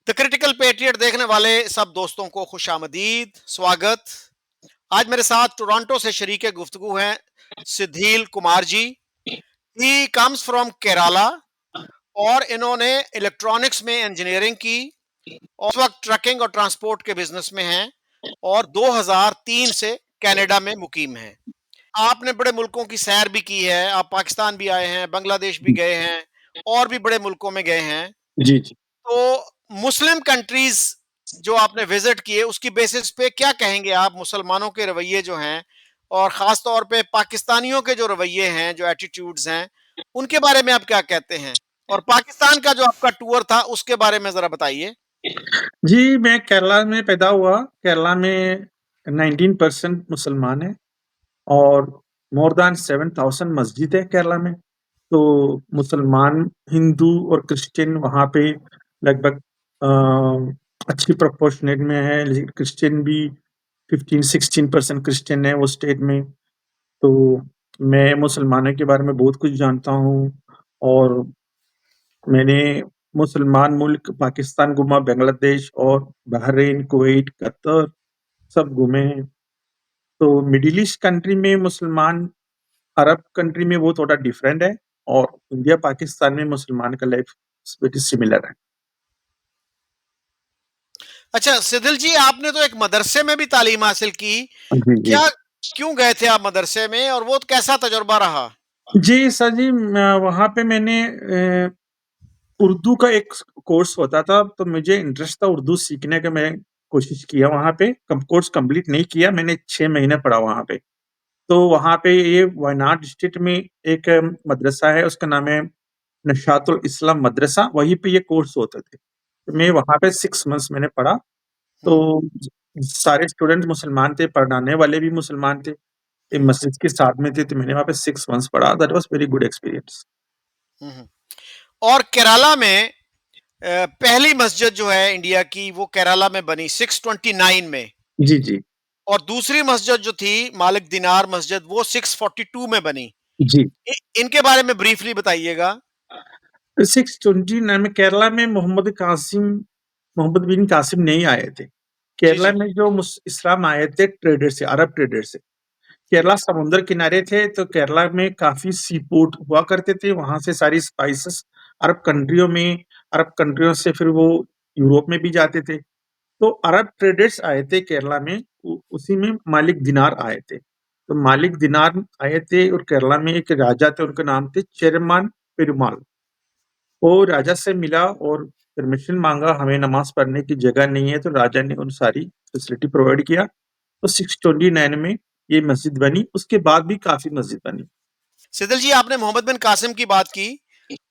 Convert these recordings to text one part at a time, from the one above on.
The critical patriot देखने वाले सब दोस्तों को खुशामदीद, स्वागत। आज मेरे साथ टोरंटो से शरीके गुफ्तगू हैं सिद्धिल Kumar ji. He comes from Kerala और इन्होंने इलेक्ट्रॉनिक्स में इंजीनियरिंग की और उस वक्त ट्रकिंग और ट्रांसपोर्ट के बिजनेस में हैं और 2003 से कनाडा में मुकीम हैं। आपने बड़े मुल्कों की सैर भी की है, आप पाकिस्तान भी आए हैं, बांग्लादेश भी गए हैं और भी बड़े मुल्कों में गए हैं। जी, जी। तो मुस्लिम कंट्रीज जो आपने विजिट किए उसकी बेसिस पे क्या कहेंगे आप मुसलमानों के रवैये जो हैं और खास तौर पे पाकिस्तानियों के जो रवैये हैं, जो एटीट्यूड्स हैं, उनके बारे में आप क्या कहते हैं? और पाकिस्तान का जो आपका टूर था उसके बारे में जरा बताइए। जी, मैं केरला में पैदा हुआ। केरला में 19% मुसलमान हैं और मोर दैन 7,000 मस्जिद है केरला में। तो मुसलमान, हिंदू और क्रिश्चियन वहाँ पे लगभग अच्छी प्रोपोर्शनेट में है। लेकिन क्रिश्चियन भी 15-16% क्रिश्चियन है वो स्टेट में। तो मैं मुसलमानों के बारे में बहुत कुछ जानता हूँ और मैंने मुसलमान मुल्क पाकिस्तान घूमा, बांग्लादेश और बहरीन, कुवैत, कतर सब घूमे हैं। तो मिडिल ईस्ट कंट्री में मुसलमान, अरब कंट्री में वो थोड़ा डिफरेंट है और इंडिया पाकिस्तान में मुसलमान का लाइफ वेरी सिमिलर है। अच्छा सिदिल जी, आपने तो एक मदरसे में भी तालीम हासिल की। जी, जी। क्या क्यों गए थे आप मदरसे में और वो कैसा तजुर्बा रहा? जी, सर जी, वहाँ पे मैंने उर्दू का एक कोर्स होता था, तो मुझे इंटरेस्ट था उर्दू सीखने का। मैं कोशिश किया वहाँ पे, कम कोर्स कंप्लीट नहीं किया, मैंने 6 महीने पढ़ा वहाँ पे। तो वहाँ पे ये वायनाड डिस्ट्रिक्ट में एक मदरसा है, उसका नाम है नशातुल इस्लाम मदरसा, वहीं पे ये कोर्स होते थे। तो मैं हम्म, वहाँ पे 6 मंथ्स मैंने पढ़ा। हम्म, तो सारे स्टूडेंट मुसलमान थे, पढ़ाने वाले भी मुसलमान थे। ये हम्म, मस्जिद के साथ में थे, तो मैंने वहाँ पे 6 मंथ्स पढ़ा। That was very good experience. Hmm. और केरला में पहली मस्जिद जो है इंडिया की वो केरला में बनी 629 में। जी, जी। और दूसरी मस्जिद जो थी मालिक दिनार मस्जिद वो 642 में बनी। जी। इनके बारे में ब्रीफली बताइएगा। 629 में केरला में मोहम्मद बिन कासिम नहीं आए थे। जी केरला जी। में जो इस्लाम आए थे ट्रेडर से, अरब ट्रेडर से। केरला समुद्र किनारे थे, तो केरला में काफी सी पोर्ट हुआ करते थे। वहां से सारी स्पाइसेस अरब कंट्रियों में, अरब कंट्रियों से फिर वो यूरोप में भी जाते थे। तो अरब ट्रेडर्स आए थे केरला में, उसी में मालिक दिनार आए थे। तो मालिक दिनार आए थे और केरला में एक राजा थे, उनका नाम थे चेरमान पेरुमाल। वो राजा से मिला और परमिशन मांगा, हमें नमाज पढ़ने की जगह नहीं है। तो राजा ने उन सारी फैसिलिटी प्रोवाइड किया। तो 629 में ये मस्जिद बनी। उसके बाद भी काफी मस्जिद बनी। सिदिल जी, आपने मोहम्मद बिन कासिम की बात की।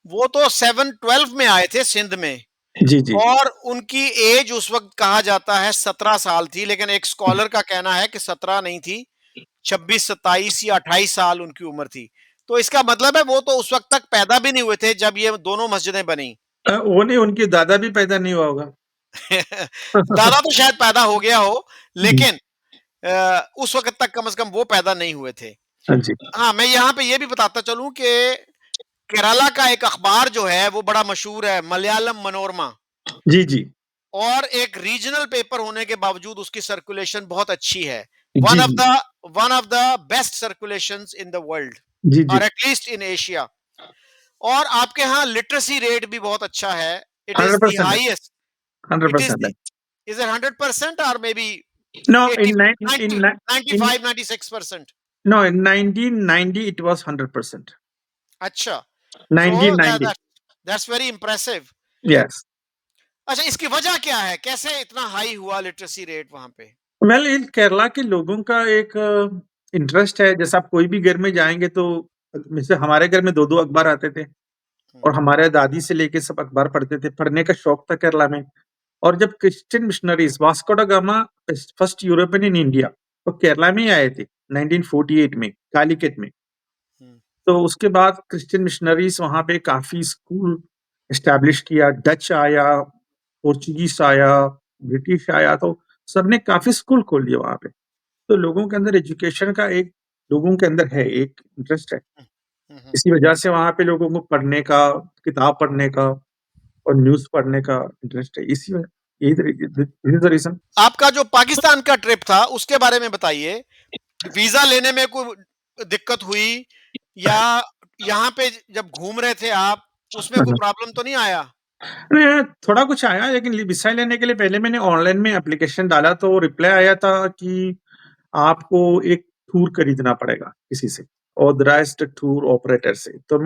वो तो 712 में आए थे सिंध में। जी, जी। और उनकी एज उस वक्त कहा जाता है 17 साल थी, लेकिन एक स्कॉलर का कहना है कि 17 नहीं थी, 26, 27 या 28 साल उनकी उम्र थी। तो इसका मतलब है वो तो उस वक्त तक पैदा भी नहीं हुए थे जब ये दोनों मस्जिदें बनी। वो नहीं, उनके दादा भी पैदा नहीं हुआ होगा। दादा तो शायद पैदा हो गया हो, लेकिन उस वक्त तक कम से कम वो पैदा नहीं हुए थे। हाँ जी। हाँ, मैं यहाँ पे ये भी बताता चलूं कि केरला का एक अखबार जो है वो बड़ा मशहूर है, मलयालम मनोरमा। जी, जी। और एक रीजनल पेपर होने के बावजूद उसकी सर्कुलेशन बहुत अच्छी है। वन जी, ऑफ जी। The one of the best circulations in the world जी, जी। और एटलीस्ट इन एशिया। और आपके यहाँ लिटरेसी रेट भी बहुत अच्छा है। इट इज द 100% है, हाईएस्ट। इट इज 100% द है। इज इट 100% और may B No, 80 90 95 96%? no, in 1990 it was 100%. अच्छा, सो 1990. That's very impressive. Yes. अच्छा, इसकी वजह क्या है, कैसे इतना हाई हुआ लिटरेसी रेट वहां पे? वेल, इन केरला के लोगों का एक इंटरेस्ट है। जैसे आप कोई भी घर में जाएंगे तो जैसे हमारे घर में 2-2 अखबार आते थे हम्म, और हमारे दादी से लेके सब अखबार पढ़ते थे। पढ़ने का शौक था केरला में। और जब Christian missionaries Vasco da Gama first European in India, तो केरला में ही आए थे 1948 में, कालीकट में। हम्म, तो उसके बाद क्रिश्चियन मिशनरीज वहां पे काफी स्कूल एस्टैब्लिश किया। डच आया, पोर्चुगीज आया, ब्रिटिश आया, तो सबने काफी स्कूल खोल दिया वहां पे। तो लोगों के अंदर एजुकेशन का एक, लोगों के अंदर है एक इंटरेस्ट है। हम्म, हम्म, इसी वजह से वहां पे लोगों को पढ़ने का, किताब पढ़ने का और न्यूज़ पढ़ने का इंटरेस्ट है। इसी वजह दिस इज़ द रीज़न। आपका जो पाकिस्तान का ट्रिप था उसके बारे में बताइए। वीजा लेने में कोई दिक्कत हुई, या यहाँ पे जब घूम रहे थे आप उसमें हाँ, कोई हाँ। प्रॉब्लम तो नहीं आया? नहीं, थोड़ा कुछ आया, लेकिन वीज़ा लेने के लिए पहले मैंने ऑनलाइन में एप्लीकेशन डाला तो रिप्लाई आया था कि आपको एक टूर खरीदना पड़ेगा किसी से, ऑथराइज्ड टूर ऑपरेटर से। तो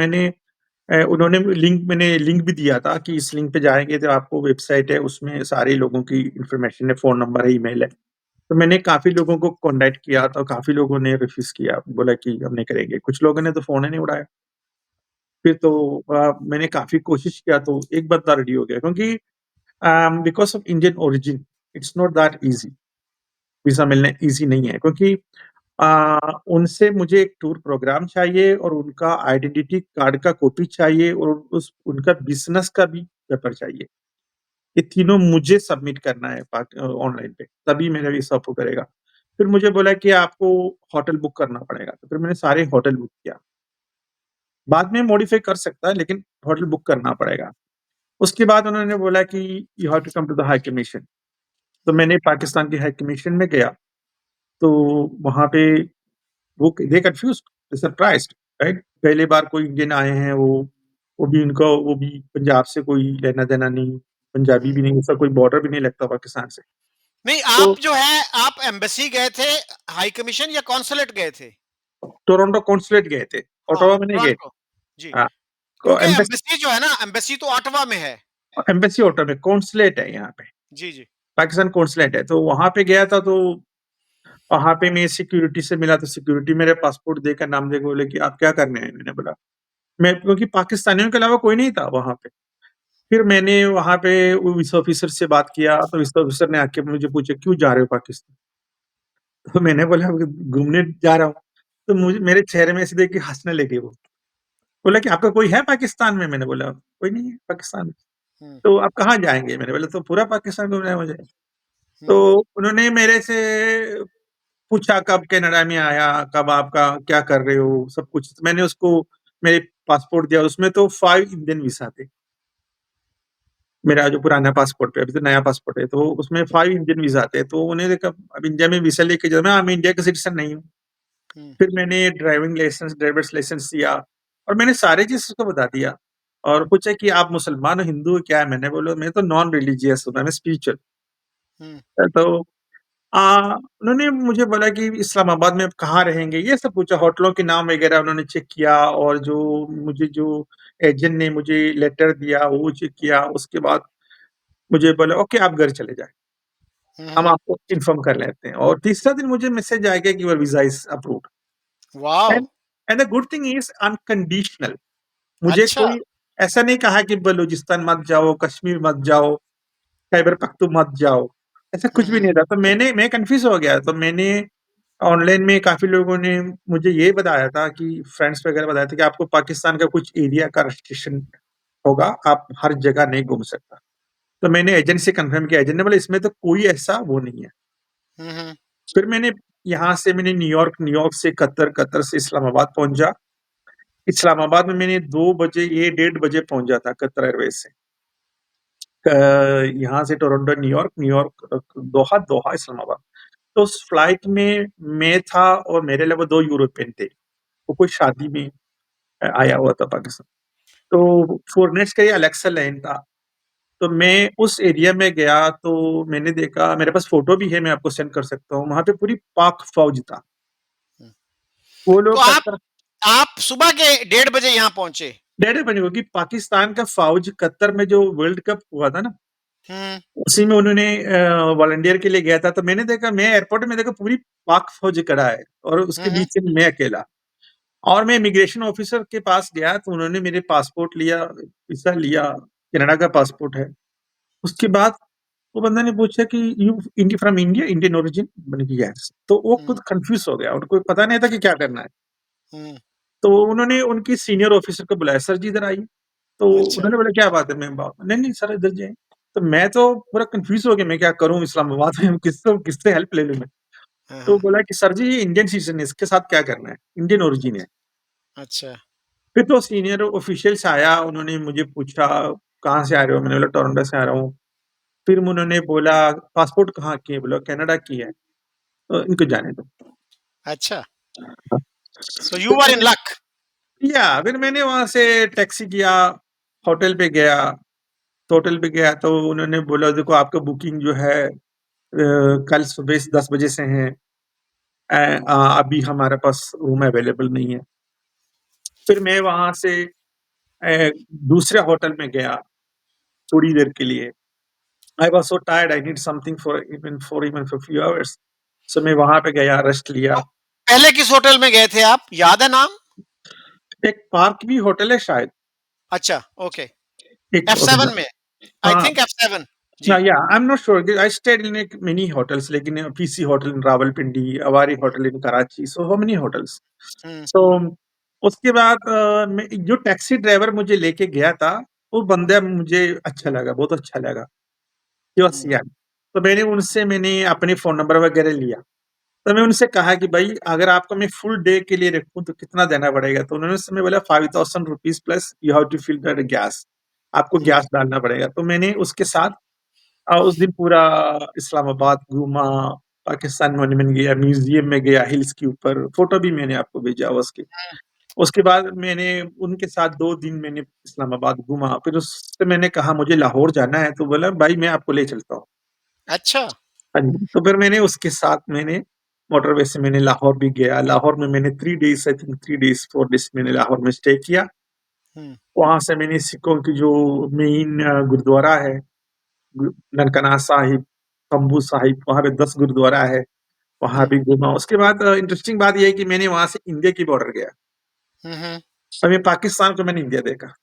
उन्होंने मैंने लिंक भी दिया था कि इस लिंक पे जाएँगे तो आपको वेबसाइट है, उसमें सारे लोगों की इन्फॉर्मेशन है, फ़ोन नंबर है, ईमेल है। तो मैंने काफ़ी लोगों को कॉन्टैक्ट किया तो काफ़ी लोगों ने रिफ्यूज़ किया, बोला कि हम नहीं करेंगे। कुछ लोगों ने तो फ़ोन ही नहीं उठाया। फिर तो हुँ, मैंने काफ़ी कोशिश किया तो एक बंदा रेडी हो गया, क्योंकि because of Indian origin it's not that easy, visa मिलना ईज़ी नहीं है, क्योंकि उनसे मुझे एक टूर प्रोग्राम चाहिए और उनका आइडेंटिटी कार्ड का कॉपी चाहिए और उस उनका बिज़नेस का भी पेपर चाहिए। ये तीनों मुझे सबमिट करना है ऑनलाइन पे, तभी मेरा वीज़ा अप्रूव करेगा। फिर मुझे बोला कि आपको होटल बुक करना पड़ेगा, तो फिर मैंने सारे होटल बुक किया। बाद में मॉडिफ़ाई कर सकता है, लेकिन होटल बुक करना पड़ेगा। उसके बाद उन्होंने बोला कि you have to come to the high commission. तो हुँ, मैंने पाकिस्तान की हाई कमीशन में गया, तो वहाँ पे दे कन्फ्यूज़्ड, दे सरप्राइज़्ड, राइट? पहली बार कोई इंडियन आए हैं, वो भी पंजाब से कोई लेना-देना नहीं, पंजाबी हुँ। भी नहीं, उसका कोई बॉर्डर भी नहीं लगता पाकिस्तान से। नहीं, तो आप जो है आप एम्बेसी गए थे, हाई कमीशन या कॉन्सुलेट गए थे? टोरंटो कॉन्सुलेट गए थे, हाँ, ओटावा में नहीं गए। टोरंटो। जी, हाँ, तो क्योंकि एम्बेसी जो है ना, एम्बेसी तो ऑटवा में है। एम्बेसी ओटावा में, कॉन्सुलेट है यहाँ पे, जी, जी। पाकिस्तान कॉन्सुलेट है। तो वहाँ पे गया था, तो वहाँ पे मैं सिक्योरिटी से मिला, तो सिक्योरिटी मेरे पासपोर्ट देखकर, नाम देके बोले कि आप क्या करने आए? मैंने बोला मैं, क्योंकि पाकिस्तानियों के अलावा कोई नहीं था वहाँ पे। फिर मैंने वहाँ पे वो विज़ा ऑफ़िसर से बात किया, तो विज़ा ऑफ़िसर ने आके मुझे पूछा, "क्यों जा रहे हो पाकिस्तान?" तो मैंने बोला, "घूमने जा रहा हूँ।" तो मुझे मेरे चेहरे में ऐसे देख के हँसने लगे वो। बोला कि, "आपका कोई है पाकिस्तान में?" मैंने बोला, "कोई नहीं है पाकिस्तान में।" हुँ, "तो आप कहाँ जाएँगे?" मैंने बोला, "तो पूरा पाकिस्तान घूमना है मुझे।" हुँ, तो उन्होंने मेरे से पूछा, "कब कनाडा में आया? कब आपका क्या कर रहे हो?" सब कुछ। तो मैंने उसको मेरे पासपोर्ट दिया, उसमें तो 5 इंडियन वीज़ा थे। मेरा जो पुराना पासपोर्ट है, अभी तो नया पासपोर्ट है, तो उसमें 5 इंडियन वीज़ा आते हैं, तो उन्हें देखा अब इंडिया में वीज़ा लेके जाना, मैं इंडिया का सिटीज़न नहीं हूँ। हुँ, फिर मैंने ड्राइवर्स लाइसेंस दिया और मैंने सारी चीज़ उसको बता दिया और पूछा कि आप मुसलमान हो, हिंदू हो, क्या है? मैंने बोला मैं तो नॉन रिलिजियस हूँ, मैं स्पिरिचुअल। हुँ, तो अ, उन्होंने मुझे बोला कि इस्लामाबाद में आप कहाँ रहेंगे? ये सब पूछा, होटलों के नाम वगैरह उन्होंने चेक किया और जो एजेंट ने मुझे लेटर दिया, वो चेक किया। उसके बाद मुझे बोला, "ओके, आप घर चले जाएँ।" हुँ, हम हुँ। आपको इन्फॉर्म कर लेते हैं और तीसरा दिन मुझे मैसेज आएगा कि your visa is approved wow! And and the good thing is unconditional. मुझे अच्छा। कोई ऐसा नहीं कहा कि बलूचिस्तान मत जाओ, कश्मीर मत जाओ, खैबर पख्तून मत जाओ, ऐसा हुँ, कुछ भी हुँ, नहीं था। तो मैं कन्फ्यूज़ हो गया, तो मैंने ऑनलाइन में काफ़ी लोगों ने मुझे ये बताया था कि फ्रेंड्स वगैरह बताया था कि आपको पाकिस्तान का कुछ एरिया का रिस्ट्रिक्शन होगा, आप हर जगह नहीं घूम सकता। तो मैंने एजेंट से कन्फर्म किया, एजेंट ने बोला इसमें तो कोई ऐसा वो नहीं है। हुँ, हुँ, फिर मैंने न्यूयॉर्क, न्यूयॉर्क से कतर, कतर से इस्लामाबाद पहुँचा। इस्लामाबाद में मैंने 2 बजे, ये डेढ़ बजे पहुँचा था कतर एयरवेज़ से। यहाँ से टोरंटो न्यूयॉर्क, न्यूयॉर्क दोहा, दोहा इस्लामाबाद। तो उस फ्लाइट में मैं था और मेरे अलावा 2 यूरोपियन थे। वो कोई शादी में आया हुआ था पाकिस्तान। तो फॉरेनर्स का ये अलेक्सा लैंड था। तो मैं उस एरिया में गया तो मैंने देखा, मेरे पास फ़ोटो भी है, मैं आपको सेंड कर सकता हूँ। वहाँ पे पूरी पाक फ़ौज था। हुँ। वो तो लोग कतर आप सुबह के 1:30 बजे यहाँ पहुँचे? डेढ़ बजे होगी, पाकिस्तान का फ़ौज कतर में जो वर्ल्ड कप हुआ था ना, हुँ, उसी में उन्होंने वॉलंटियर के लिए गया था। तो मैंने देखा, मैं एयरपोर्ट में देखा पूरी पाक फ़ौज खड़ा है और हुँ, उसके हुँ, बीच से मैं अकेला। और मैं इमिग्रेशन ऑफिसर के पास गया तो उन्होंने मेरे पासपोर्ट लिया, वीज़ा लिया, कनाडा का पासपोर्ट है। उसके बाद वो बंदा ने पूछा कि you from India, Indian origin? मैंने कहा यस। तो वो हुँ, खुद कन्फ्यूज़ हो गया, उनको पता नहीं था कि क्या करना है। हुँ। तो उन्होंने उनकी सीनियर ऑफिसर को बुलाया, "सर जी इधर आइए।" तो अच्छा। उन्होंने बोला, "क्या बात है?" "नहीं, नहीं सर इधर जाइए।" तो मैं तो पूरा कन्फ्यूज़ हो गया, मैं क्या करूँ इस्लामाबाद में, किससे हेल्प ले लूँ मैं? हाँ, तो हाँ। बोला कि, "सर जी ये इंडियन सिटीज़न है, इसके साथ क्या करना है? इंडियन ओरिजिन है।" अच्छा। फिर तो सीनियर ऑफिशियल्स आया, उन्होंने मुझे पूछा, कहाँ से आ रहे हो? मैंने बोला टोरंटो से आ रहा हूँ। फिर उन्होंने बोला पासपोर्ट कहाँ की है? बोला कनाडा की है। इनको जाने दो। अच्छा, हाँ। सो यू फिर आर इन मैंने लक। फिर मैंने वहाँ से टैक्सी किया, होटल पे गया। तो होटल पे गया तो उन्होंने बोला देखो आपका बुकिंग जो है कल सुबह 10 बजे से है। अभी हमारे पास रूम अवेलेबल नहीं है। फिर मैं वहाँ से दूसरे होटल में गया थोड़ी देर के लिए। I was so tired I need something for few hours. So मैं वहाँ पे गया, रेस्ट लिया। तो पहले किस होटल में गए थे आप, याद है नाम? एक पार्क भी होटल है शायद, अच्छा, ओके। एक F7 में, आई हाँ, थिंक F7। yeah, जी। yeah, I'm not sure. I stayed in many hotels, like in a PC hotel in Rawalpindi, Awari hotel in Karachi. So how many hotels? Hmm. So उसके बाद जो taxi driver मुझे लेके गया था, वो बंदा मुझे अच्छा लगा, बहुत अच्छा लगा। He was hmm. young. तो मैंने अपने फ़ोन नंबर वगैरह लिया। तो मैं उनसे कहा कि भाई अगर आपको मैं फुल डे के लिए रखूँ तो कितना देना पड़ेगा? तो उन्होंने उस समय बोला ₹5000 plus you have to fill the gas. आपको हम्म। गैस डालना पड़ेगा। तो मैंने उसके साथ उस दिन पूरा इस्लामाबाद घूमा, पाकिस्तान मॉन्यूमेंट गया, म्यूज़ियम में गया हिल्स के ऊपर, फ़ोटो भी मैंने आपको भेजा उसकी। उसके बाद मैंने उनके साथ 2 दिन मैंने इस्लामाबाद घूमा, फिर उससे मैंने कहा मुझे लाहौर जाना है, तो बोला भाई मैं आपको ले चलता हूँ। अच्छा। हाँ जी, तो फिर मैंने उसके साथ मैंने मोटरवे से मैंने लाहौर भी गया, लाहौर में मैंने 3 days I think 3 days 4 days मैंने लाहौर में स्टे किया। हम्म। वहाँ से मैंने सिखों की जो मेन गुरुद्वारा है, गु ननकाना साहिब, तंबू साहिब, वहाँ पे 10 गुरुद्वारा है, वहाँ हम्म। भी घूमा। उसके बाद इंटरेस्टिंग बात ये है कि मैंने वहाँ से इंडिया की बॉर्डर गया। हम्म। अभी पाकिस्तान को मैंने इंडिया देखा।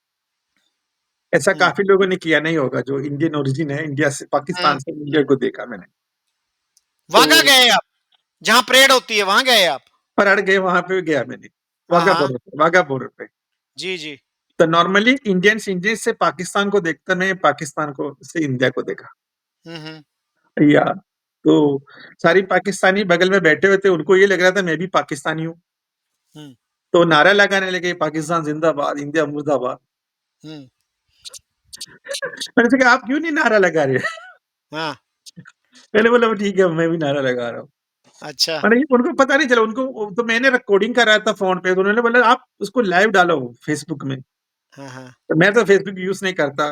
ऐसा हम्म। काफ़ी लोगों ने किया नहीं होगा, जो इंडियन ओरिजिन है, इंडिया से हम्म। पाकिस्तान से इंडिया को देखा मैंने। तो वाघा गए आप, जहाँ परेड होती है वहां गए आप? पराड़ गए वहाँ पे गया मैंने, हाँ हाँ। वाघा बॉर्डर पे। जी जी। तो नॉर्मली इंडियंस इंडिया से पाकिस्तान को देखता, मैं पाकिस्तान को से इंडिया को देखा। हम्म। या तो सारी पाकिस्तानी बगल में बैठे हुए थे, उनको ये लग रहा था मैं भी पाकिस्तानी हूँ। हम्म। तो नारा लगाने लगे पाकिस्तान ज़िंदाबाद, इंडिया मुर्दाबाद। हम्म। मैंने कहा आप क्यों नहीं नारा लगा रहे? हाँ। मैंने बोला ठीक है मैं भी नारा लगा रहा हूँ। अच्छा। मैंने उनको पता नहीं चला, उनको तो मैंने रिकॉर्डिंग कर रहा था फ़ोन पे, तो उन्होंने बोला आप उसको लाइव डालो फेसबुक में। हाँ हाँ। तो मैं तो फेसबुक यूज़ नहीं करता,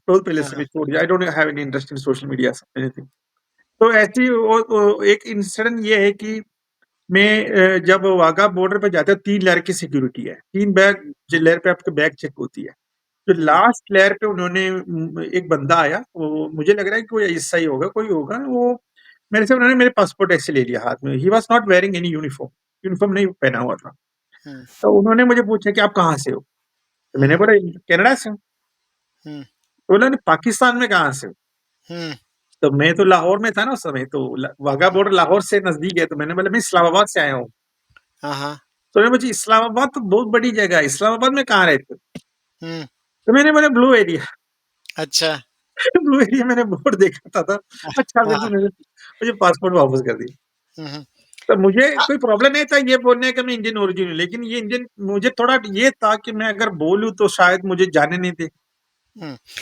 बहुत पहले हाँ से मैं हाँ। छोड़ दिया। I don't have any interest in social media anything. तो ऐसी वो एक इंसिडेंट ये है कि मैं जब वाघा बॉर्डर पे जाते हैं 3 लेयर की सिक्योरिटी है। 3 लेयर पे आपकी बैग चेक होती है। जो हम्म। लास्ट लेयर पे उन्होंने एक बंदा आया, वो मुझे लग रहा है कि कोई ईसाई ही होगा, कोई होगा, वो मेरे से उन्होंने मेरे पासपोर्ट ऐसे ले लिया हाथ में। He was not wearing any uniform, uniform नहीं पहना हुआ था। हम्म। तो उन्होंने मुझे पूछा कि आप कहाँ से हो? तो मैंने हम्म। बोला कनाडा से हूँ। हम्म। तो बोला नहीं पाकिस्तान में कहाँ से हो? हम्म। तो मैं तो लाहौर में था ना उस समय, तो वाघा बॉर्डर लाहौर से नज़दीक है, तो मैंने बोला मैं इस्लामाबाद से आया हूँ। हाँ हाँ। तो उन्होंने मुझे इस्लामाबाद तो बहुत बड़ी जगह है, इस्लामाबाद में कहाँ रहते हो? हम्म। तो मैंने बोला ब्लू एरिया। अच्छा। ब्लू एरिया मैंने बोर्ड देखा था। अच्छा हाँ फिर हाँ। उन्होंने मुझे पासपोर्ट वापस कर दिया। हम्म। तो मुझे हाँ। कोई प्रॉब्लम नहीं था ये बोलने का मैं इंडियन ओरिजिन हूँ, लेकिन ये इंडियन मुझे थोड़ा ये था कि मैं अगर बोलूँ तो शायद मुझे जाने नहीं दें।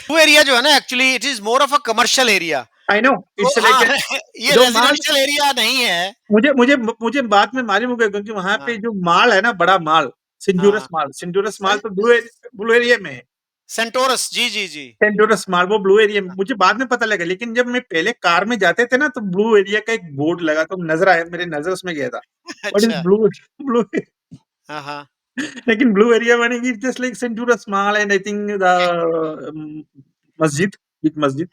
वो एरिया जो है ना, actually it is more of a commercial area. I know तो इट्स हाँ, लाइक ये जो माल रेजिडेंशियल एरिया नहीं है। मुझे मुझे मुझे बाद में मालूम हो गया क्योंकि वहाँ पे हाँ जो माल है ना, बड़ा माल, हाँ। सिंडूरस माल सही। तो ब्लू एरिया में है। सेंटोरस, जी जी जी। सेंटोरस माल वो ब्लू एरिया में मुझे बाद में पता लगा, लेकिन जब मैं पहले कार में जाते थे ना तो ब्लू एरिया का एक बोर्ड लगा तो नज़र आया, मेरे नज़र उसमें गया था। व्हाट इज़ अच्छा। ब्लू ब्लू हाँ हाँ। लेकिन ब्लू एरिया माने कि just like Centaurus mall and I think the मस्जिद, बिग मस्जिद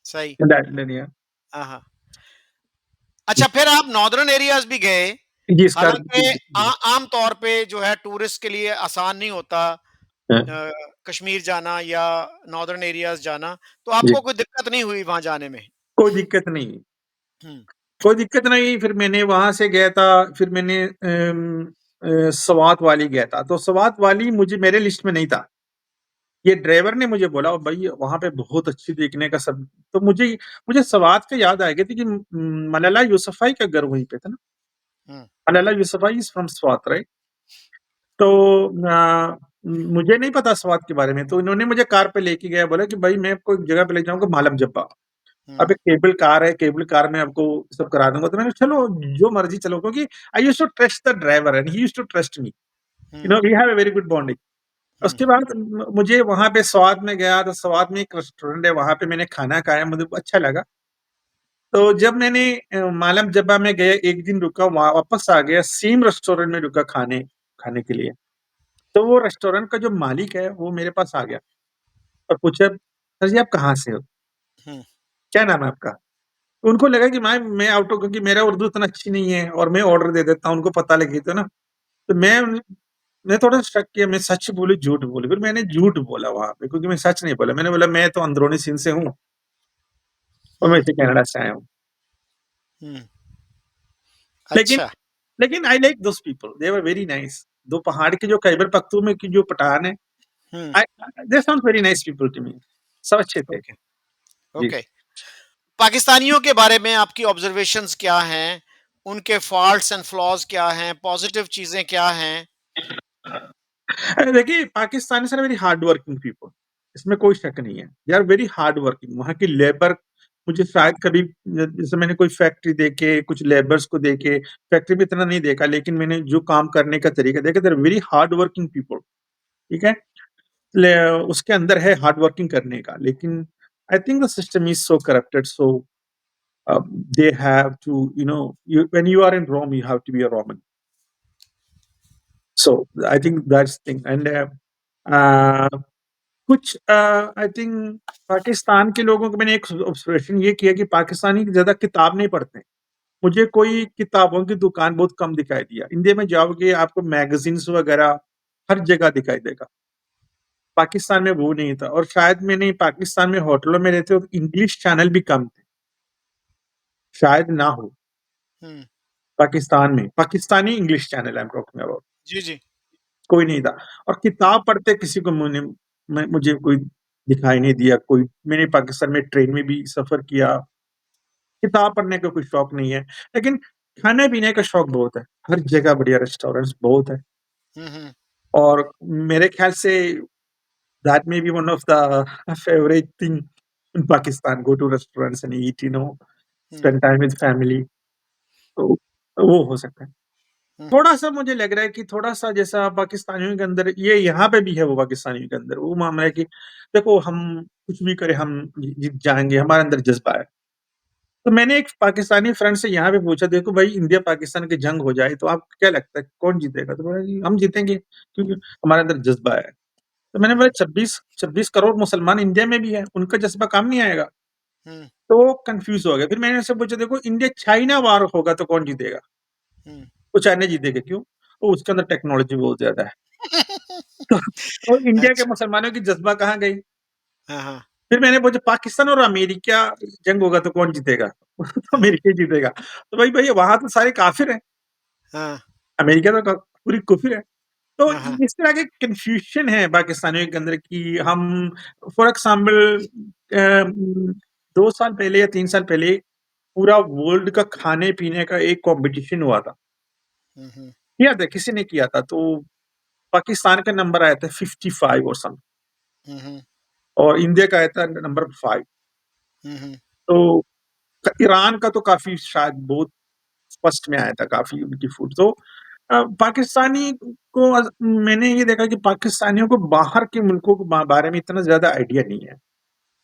सही। In that area. हाँ हाँ। अच्छा, फिर आप नॉर्दर्न एरियाज भी गए। जी, हालांकि स्कार आम तौर पे जो है टूरिस्ट के लिए आसान नहीं होता कश्मीर जाना या नॉर्दर्न एरियाज जाना। तो जी, आपको कोई दिक्कत नहीं हुई वहां जाने में? कोई दिक्कत नहीं। हम्म। कोई दिक्कत नहीं, फिर मैंने वहाँ से गया था, फिर मैंने स्वात वाली गया था, तो स्वात वाली मुझे मेरे लिस्ट में नहीं था। ये ड्राइवर ने मुझे बोला भाई वहाँ पे बहुत अच्छी देखने का सब, तो मुझे मुझे स्वात का याद आ गया था कि मलाला यूसुफ़ज़ई का घर वहीं पे था ना। Hmm. Malala Yousafzai is from Swat right? तो मुझे नहीं पता स्वाद के बारे में, तो इन्होंने मुझे कार पे लेके गया, बोला कि भाई मैं आपको एक जगह पे ले जाऊंगा, मालम जब्बा। हुँ, अब एक केबल कार है, केबल कार में आपको सब करा दूंगा। तो मैंने कहा, चलो जो मर्जी चलो, क्योंकि I used to trust the driver and he used to trust me, hmm, we have a very good bonding. Hmm, उसके बाद मुझे वहां पे स्वाद में गया, तो स्वाद में एक रेस्टोरेंट है, वहां पे मैंने खाना खाया, मुझे अच्छा लगा। तो जब मैंने मालम जब्बा में गया, एक दिन रुका, वहां वापस आ गया, सेम रेस्टोरेंट में रुका खाने खाने के लिए। तो वो रेस्टोरेंट का जो मालिक है वो मेरे पास आ गया और पूछा, सर जी आप कहाँ से हो, हुँ, क्या नाम है आपका? तो उनको लगा कि मैं आउट ऑफ, क्योंकि मेरा उर्दू इतना अच्छी नहीं है और मैं ऑर्डर दे देता हूँ, उनको पता लगी तो ना। तो मैं थोड़ा शक किया, मैं सच बोलूं झूठ बोलूं, फिर मैंने झूठ बोला वहां पे, क्योंकि मैं सच नहीं बोला। मैंने बोला मैं तो अंदरूनी सिंध से हूँ और मैं हुँ, इसे कनाडा से आया हूँ। हुँ, लेकिन अच्छा, लेकिन I like those people, they were very nice. दो पहाड़ के जो खैबर पख्तून की जो पठान है, hmm, they sound very nice people to me, सब अच्छे थे ओके, जी। ओके। पाकिस्तानियों के बारे में आपकी ऑब्जर्वेशंस क्या हैं? उनके फॉल्ट्स एंड फ्लॉज़ क्या हैं? पॉज़िटिव चीज़ें क्या हैं? देखिए Pakistani sir very hard working people, इसमें कोई शक नहीं है, they are very hard working. वहाँ की लेबर, मुझे शायद कभी, जैसे मैंने कोई फैक्ट्री देखे, कुछ लेबर्स को देखे, फैक्ट्री में इतना नहीं देखा, लेकिन मैंने जो काम करने का तरीका देखा, they are very hard working people. ठीक है, उसके अंदर है हार्ड वर्किंग करने का, लेकिन I think the system is so corrupted, so they have to, when you are in Rome you have to be a Roman. So I think that's thing and कुछ I think Pakistan के लोगों को मैंने एक observation ये किया कि पाकिस्तानी ज़्यादा किताब नहीं पढ़ते। मुझे कोई किताबों की दुकान बहुत कम दिखाई दिया। इंडिया में जाओगे आपको मैगज़ीन्स वगैरह हर जगह दिखाई देगा। पाकिस्तान में वो नहीं था, और शायद मैंने पाकिस्तान में होटलों में रहते हो तो इंग्लिश चैनल भी कम थे, शायद ना हो। हुँ, पाकिस्तान में Pakistani English channel I am talking about, जी, जी। कोई नहीं था। और हुँ, किताब पढ़ते किसी को मुझे कोई दिखाई नहीं दिया कोई। मैंने पाकिस्तान में ट्रेन में भी सफ़र किया, किताब पढ़ने का कोई शौक नहीं है, लेकिन खाने-पीने का शौक बहुत है। हर जगह बढ़िया रेस्टोरेंट्स बहुत है, हुँ, हुँ, और मेरे ख्याल से that may be one of the favourite thing in Pakistan, go to restaurants and eat, hmm, spend time with family. तो वो हो सकता है। हुँ, थोड़ा-सा मुझे लग रहा है कि थोड़ा-सा जैसा पाकिस्तानियों के अंदर ये यहाँ पे भी है, वो पाकिस्तानियों के अंदर वो मामला है कि देखो हम कुछ भी करें, हम जीत जाएँगे, हमारे अंदर जज़्बा है। तो मैंने एक पाकिस्तानी फ्रेंड से यहाँ पे पूछा, देखो भाई इंडिया पाकिस्तान की जंग हो जाए तो आपको क्या लगता है कौन जीतेगा? तो बोला जी हम जीतेंगे, क्योंकि हमारे अंदर जज़्बा है। तो मैंने बोला हुँ, 26 करोड़ मुसलमान इंडिया में भी हैं, उनका जज़्बा काम नहीं आएगा? हुँ, तो वो कन्फ्यूज़ हो गया। फिर मैंने उससे पूछा, देखो इंडिया चाइना वॉर होगा तो कौन जीतेगा? हुँ। तो चाइना जीतेगा, क्यों? तो उसके अंदर टेक्नोलॉजी बहुत ज़्यादा है। तो इंडिया के अच्छा, मुसलमानों की जज़्बा कहाँ गई? हाँ, हाँ, फिर मैंने पूछा पाकिस्तान और अमेरिका जंग होगा तो कौन जीतेगा? तो हाँ, अमेरिका ही जीतेगा। तो भाई भई वहाँ तो सारे काफ़िर हैं, हाँ, अमेरिका तो क पूरी कुफ़र है। तो हाँ, हाँ, इस तरह के कन्फ्यूज़न है पाकिस्तानियों के अंदर कि हम फॉर एग्ज़ाम्पल 2 साल पहले या 3 साल पहले पूरा वर्ल्ड का खाने-पीने का एक कॉम्पिटिशन हुआ था। हुँ, हुँ, किया था, किसी ने किया था, तो पाकिस्तान का नंबर आया था 55 और समथिंग, हुँ, हुँ, और इंडिया का आया था नंबर 5। हुँ, हुँ, तो ईरान का तो काफ़ी शायद बहुत फर्स्ट में आया था, काफ़ी उनकी फूड तो पाकिस्तानी को मैंने ये देखा कि पाकिस्तानियों को बाहर के मुल्कों के बारे में इतना ज़्यादा आइडिया नहीं है,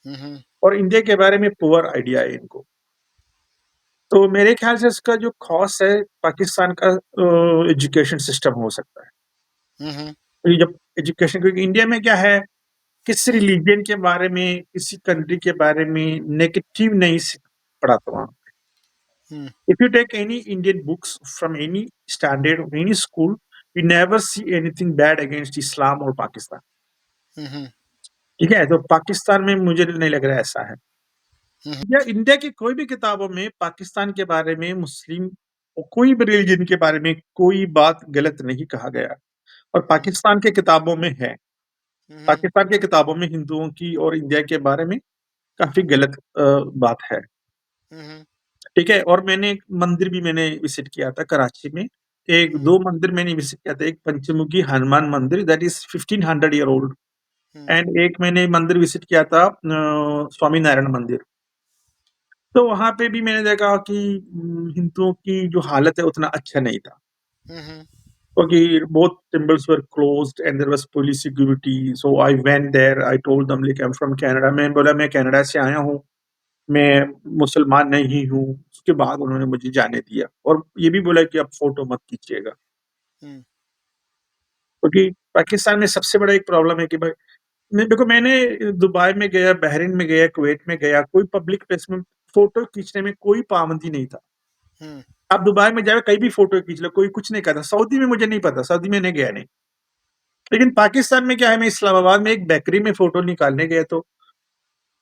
हुँ, हुँ, और इंडिया के बारे में पुअर आइडिया है इनको। तो मेरे ख्याल से इसका जो कॉज़ है पाकिस्तान का एजुकेशन सिस्टम हो सकता है। हुँ, हुँ, तो ये जब एजुकेशन, क्योंकि इंडिया में क्या है, किसी रिलीजन के बारे में, किसी कंट्री के बारे में नेगेटिव नहीं पढ़ाता वहाँ। हुँ, If you take any Indian books from any standard or any school, you never see anything bad against Islam or Pakistan. हुँ, हुँ, ठीक है? तो पाकिस्तान में मुझे नहीं लग रहा है ऐसा है। हुँ, या इंडिया की कोई भी किताबों में पाकिस्तान के बारे में, मुस्लिम और कोई भी रिलीजन के बारे में कोई बात गलत नहीं कहा गया, और पाकिस्तान के किताबों में है। हुँ, पाकिस्तान की किताबों में हिंदुओं की और इंडिया के बारे में काफ़ी गलत बात है। हुँ, हुँ, ठीक है? और मैंने एक मंदिर भी मैंने विज़िट किया था कराची में। एक हुँ, 2 मंदिर मैंने विज़िट किया था। एक पंचमुखी हनुमान मंदिर that is 1500 year old hmm, and एक मैंने मंदिर विज़िट किया था स्वामी नारायण मंदिर। तो वहाँ पे भी मैंने देखा कि हिंदुओं की जो हालत है उतना अच्छा नहीं था। हुँ, हुँ, क्योंकि both temples were closed and there was police security. So I went there. I told them like I'm from Canada. मैं बोला मैं कनाडा से आया हूँ, मैं मुसलमान नहीं हूँ। उसके बाद उन्होंने मुझे जाने दिया और ये भी बोला कि आप फ़ोटो मत खींचिएगा। हुँ, क्योंकि पाकिस्तान में सबसे बड़ा एक प्रॉब्लम है कि भाई मैंने दुबई में गया, बहरीन में गया, कुवैत में गया, कोई पब्लिक प्लेस में फ़ोटो खींचने में कोई पाबंदी नहीं था। हुँ, आप दुबई में जाओ कहीं भी फ़ोटो खींच लो, कोई कुछ नहीं कहता। सऊदी में मुझे नहीं पता, सऊदी में नहीं गया नहीं। लेकिन पाकिस्तान में क्या है, मैं इस्लामाबाद में एक बेकरी में फ़ोटो निकालने गया तो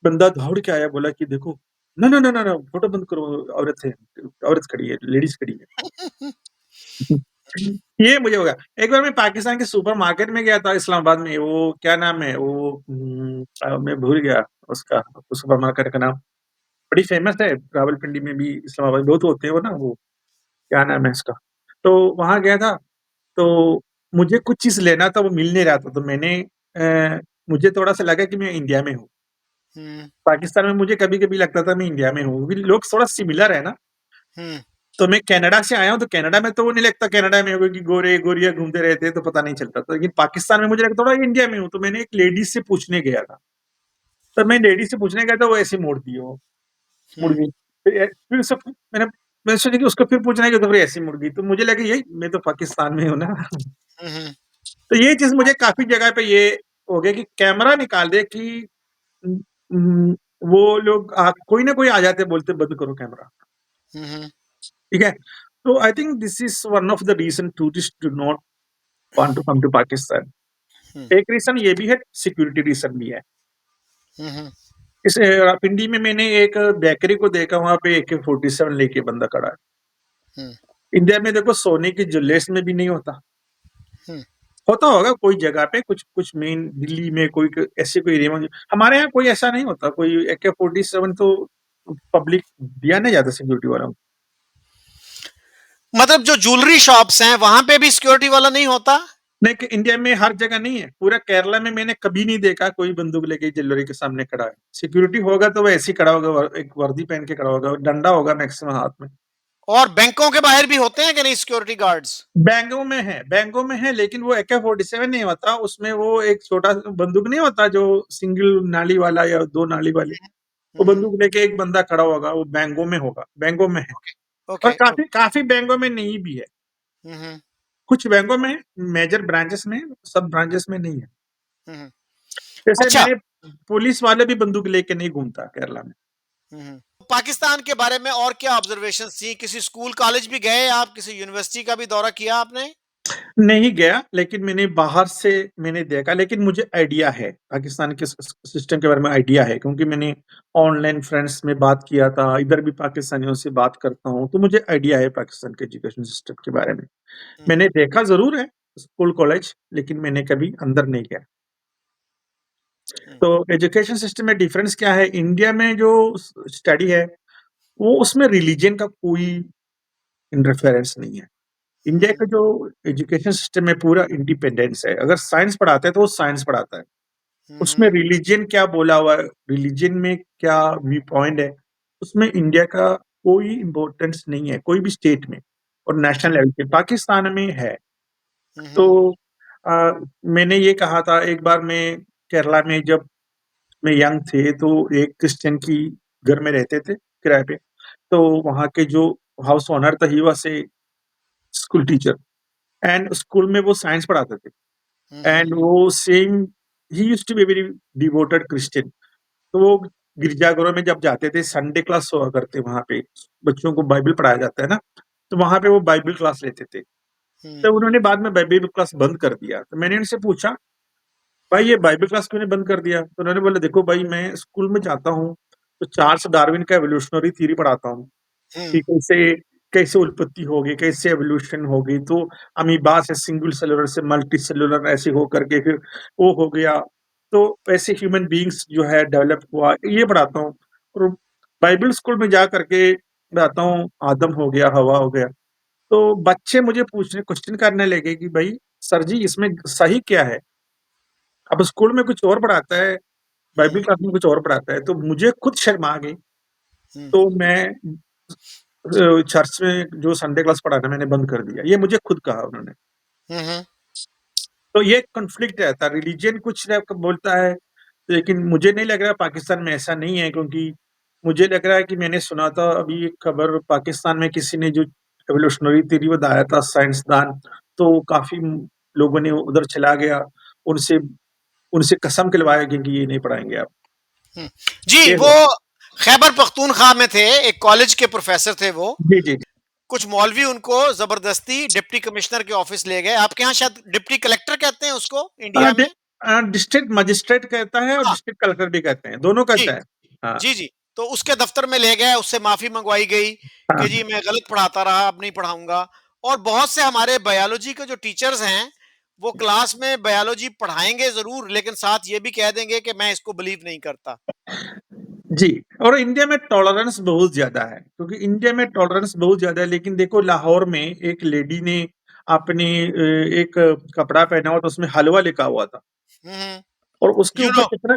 बंदा दौड़ के आया बोला कि देखो, "no, no, no, no, no photo बंद करो, औरत है, औरत खड़ी है, लेडीज़ खड़ी है।" ये मुझे हो गया। एक बार मैं पाकिस्तान के सुपरमार्केट में गया था इस्लामाबाद में, वो क्या नाम है वो मैं भूल गया उसका सुपरमार्केट का नाम। बड़ी फ़ेमस है, रावलपिंडी में भी, इस्लामाबाद में बहुत होते हैं वो ना वो, क्या नाम है उसका? तो वहाँ गया था, तो मुझे कुछ चीज़ लेना था, वो मिल नहीं रहा था, तो मुझे थोड़ा-सा लगा कि मैं इंडिया में हूँ। हुँ, पाकिस्तान में मुझे कभी-कभी लगता था मैं इंडिया में हूँ, क्योंकि लोग थोड़ा सिमिलर है ना। हुँ, तो मैं कनाडा से आया हूँ, तो कनाडा में तो वो नहीं लगता कनाडा में हूँ क्योंकि गोरे-गोरियाँ घूमते रहते हैं, तो पता नहीं चलता था। लेकिन पाकिस्तान में मुझे लगा थोड़ा इंडिया में हूँ, तो मैंने एक लेडीज़ से पूछने गया था। तब मैं लेडीज़ से पूछने गया था, वो ऐसे मोड़ दी वो, मुड़ हुँ, गई। फिर उससे मैंने मैंने सोचा कि उसको फिर पूछना है कि तो फिर ऐसे ही मुड़ गई। तो मुझे लगा यही मैं तो पाकिस्तान में हूँ ना। हुँ, हुँ, तो ये चीज़ मुझे काफ़ी जगह पे ये हो गया कि कैमरा निकाल दे कि उम उम, वो लोग कोई ना कोई आ जाते हैं बोलते बंद करो कैमरा, हुँ, हुँ, ठीक है? तो I think this is one of the reason tourist do not want to come to Pakistan. Hmm, एक रीज़न ये भी है, सिक्योरिटी रीज़न भी है। हुँ, हुँ, इस पिंडी में मैंने एक बेकरी को देखा वहाँ पे AK-47 लेके बंदा खड़ा है। हुँ, इंडिया में देखो सोने की ज्वेलर्स में भी नहीं होता। हुँ। होता होगा कोई जगह पे कुछ कुछ मेन दिल्ली में कोई ऐसे कोई एरिया में हमारे यहाँ कोई ऐसा नहीं होता। कोई AK-47 तो पब्लिक दिया नहीं जाता सिक्योरिटी वालों को। मतलब जो ज्वेलरी शॉप्स हैं, वहाँ पे भी सिक्योरिटी वाला नहीं होता? नहीं कि इंडिया में हर जगह नहीं है। पूरा केरला में मैंने कभी नहीं देखा कोई बंदूक लेके ज्वेलरी के सामने खड़ा है। सिक्योरिटी होगा तो वो ऐसे ही खड़ा होगा एक वर्दी पहन के खड़ा होगा, डंडा होगा मैक्सिमम हाथ में। और बैंकों के बाहर भी होते हैं कि नहीं सिक्योरिटी गार्ड्स? बैंकों में है लेकिन वो AK-47 नहीं होता, उसमें वो एक छोटा बंदूक नहीं होता जो सिंगल नाली वाला या 2 नाली वाली, हुँ, वो हुँ, बंदूक लेके एक बंदा खड़ा होगा, वो बैंकों में होगा, बैंकों में है। और ओके, काफ़ी काफ़ी बैंकों में नहीं भी है। हुँ, हुँ, कुछ बैंकों में है, मेजर ब्रांचेस में, सब ब्रांचेस में नहीं है। हुँ, हुँ। जैसे अच्छा, मैंने पुलिस वाले भी बंदूक लेके नहीं घूमता केरला में। हुँ, हुँ। पाकिस्तान के बारे में और क्या ऑब्जर्वेशंस थी? किसी स्कूल कॉलेज भी गए आप? किसी यूनिवर्सिटी का भी दौरा किया आपने? नहीं गया, लेकिन मैंने बाहर से मैंने देखा, लेकिन मुझे आइडिया है, पाकिस्तान के सिस्टम के बारे में आइडिया है क्योंकि मैंने ऑनलाइन फ्रेंड्स में बात किया था, इधर भी पाकिस्तानियों से बात करता हूँ, तो मुझे आइडिया है पाकिस्तान के एजुकेशन सिस्टम के बारे में। हुँ, मैंने हुँ, देखा ज़रूर है, स्कूल, कॉलेज, लेकिन मैंने कभी अंदर नहीं गया। हुँ, तो एजुकेशन सिस्टम में डिफरेंस क्या है, इंडिया में जो स्टडी है, वो उसमें रिलिजन का कोई इंटरफेरेंस नहीं है। इंडिया का हुँ, जो एजुकेशन सिस्टम है पूरा इंडिपेंडेंस है। अगर साइंस पढ़ाता है तो वो साइंस पढ़ाता है। हुँ, उसमें हुँ, रिलिजन क्या बोला हुआ है, रिलिजन में क्या व्यू पॉइंट है, उसमें इंडिया का कोई इम्पोर्टेंस नहीं है, कोई भी स्टेट में और हुँ, नेशनल हुँ, लेवल पे। पाकिस्तान में है। हुँ, तो हुँ, अ, मैंने ये कहा था एक बार मैं केरला में जब मैं यंग थे तो एक क्रिश्चियन की घर में रहते थे किराए पे। तो वहाँ के जो हाउस ओनर था ही was a school teacher and school में वो साइंस पढ़ाते थे हुँ, हुँ, एंड वो सेम ही used to be very devoted Christian. तो वो गिरजाघरों में जब जाते थे संडे क्लास हुआ करते वहाँ पे, बच्चों को बाइबल पढ़ाया जाता है ना, तो वहाँ पे वो बाइबल क्लास लेते थे। हुँ, तो उन्होंने बाद में बाइबल क्लास बंद कर दिया। तो मैंने उनसे पूछा, "भाई ये बाइबल क्लास क्यों नहीं बंद कर दिया?" तो उन्होंने बोला, "देखो भाई मैं स्कूल में जाता हूँ, तो चार्ल्स डार्विन का इवोल्यूशनरी थ्योरी पढ़ाता हूँ। हुँ, कि कैसे कैसे उत्पत्ति होगी, कैसे एवोल्यूशन होगी, तो अमीबा से सिंगल सेलुलर से मल्टी सेलुलर ऐसे हो करके फिर वो हो गया। तो ऐसे ह्यूमन बीइंग्स जो है डेवलप हुआ, ये पढ़ाता हूँ। और बाइबल स्कूल में जा करके पढ़ाता हूँ, आदम हो गया, हव्वा हो गया। तो बच्चे मुझे पूछने क्वेश्चन करने लगे कि भाई सर जी इसमें सही क्या है? अब स्कूल में कुछ और पढ़ाता है, हुँ, बाइबल क्लास में कुछ और पढ़ाता है, तो मुझे खुद शर्म आ गई। हुँ, तो मैं चर्च में जो संडे क्लास पढ़ाना मैंने बंद कर दिया। ये मुझे खुद कहा उन्होंने। हुँ, हुँ, तो ये कॉन्फ्लिक्ट रहता है, रिलीजन कुछ न बोलता है, लेकिन मुझे नहीं लग रहा पाकिस्तान में ऐसा नहीं है, क्योंकि मुझे लग रहा है कि मैंने सुना था अभी एक खबर, पाकिस्तान में किसी ने जो एवोल्यूशनरी थ्योरी बताया था, साइंसदान, तो काफ़ी लोगों ने उधर चला गया, उनसे उनसे कसम खिलवाया कि ये नहीं पढ़ाएँगे आप। हुँ। जी, ये वो हुआ। खैबर पख्तूनख्वा में थे, एक कॉलेज के प्रोफ़ेसर थे वो। जी, जी, जी। कुछ मौलवी उनको ज़बरदस्ती डिप्टी कमिश्नर के ऑफ़िस ले गए। आपके यहाँ शायद डिप्टी कलेक्टर कहते हैं उसको इंडिया में? डिस्ट्रिक्ट मजिस्ट्रेट कहता है और हाँ, डिस्ट्रिक्ट कलेक्टर भी कहते हैं, दोनों जी। कहता है। हाँ, जी, जी। तो उसके दफ्तर में ले गए, उससे माफ़ी मंगवाई गई कि हाँ। जी मैं गलत पढ़ाता रहा, अब नहीं पढ़ाऊँगा। और बहुत से हमारे बायोलॉजी के जो टीचर्स हैं, वो क्लास में बायोलॉजी पढ़ाएँगे ज़रूर, लेकिन साथ ये भी कह देंगे कि मैं इसको बिलीव नहीं करता। जी, और इंडिया में टॉलरेंस बहुत ज़्यादा है, क्योंकि इंडिया में टॉलरेंस बहुत ज़्यादा है, लेकिन देखो लाहौर में एक लेडी ने अपनी एक कपड़ा पहना हुआ था, उसमें हलवा लिखा हुआ था, हुँ, हुँ। और उसके यू ऊपर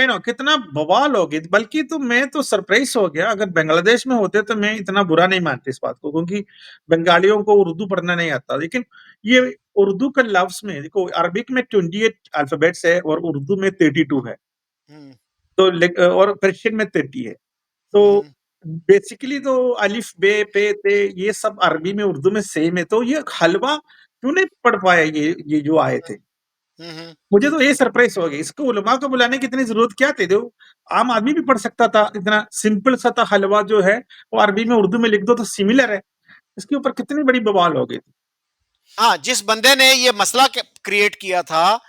नो कितना बवाल हो गई। बल्कि तो मैं तो सरप्राइज़ हो गया, अगर बांग्लादेश में होते तो मैं इतना बुरा नहीं मानता इस बात को, क्योंकि बंगालियों को उर्दू पढ़ना नहीं आता। लेकिन ये उर्दू का लफ्ज़ में देखो, अरबिक में 28 अल्फ़ाबेट्स है और उर्दू में 32 है। हुँ, तो और पर्शियन में 30 है। तो हुँ, हुँ, बेसिकली तो अलिफ, बे, पे, ते ये सब अरबी में, उर्दू में सेम है, तो ये हलवा क्यों नहीं पढ़ पाया ये जो आए थे? हुँ, हुँ। मुझे तो ये सरप्राइज़ हो गई। इसको उलमा को बुलाने की इतनी ज़रूरत क्या थी? देखो, आम आदमी भी पढ़ सकता था, इतना सिंपल सा था हलवा जो है, वो अरबी में, उर्दू में लिख दो तो सिमिलर है। इसके ऊपर कितनी बड़ी बवाल हो गई थी। हाँ, जिस बंदे ने ये मसला क्रिएट किया था,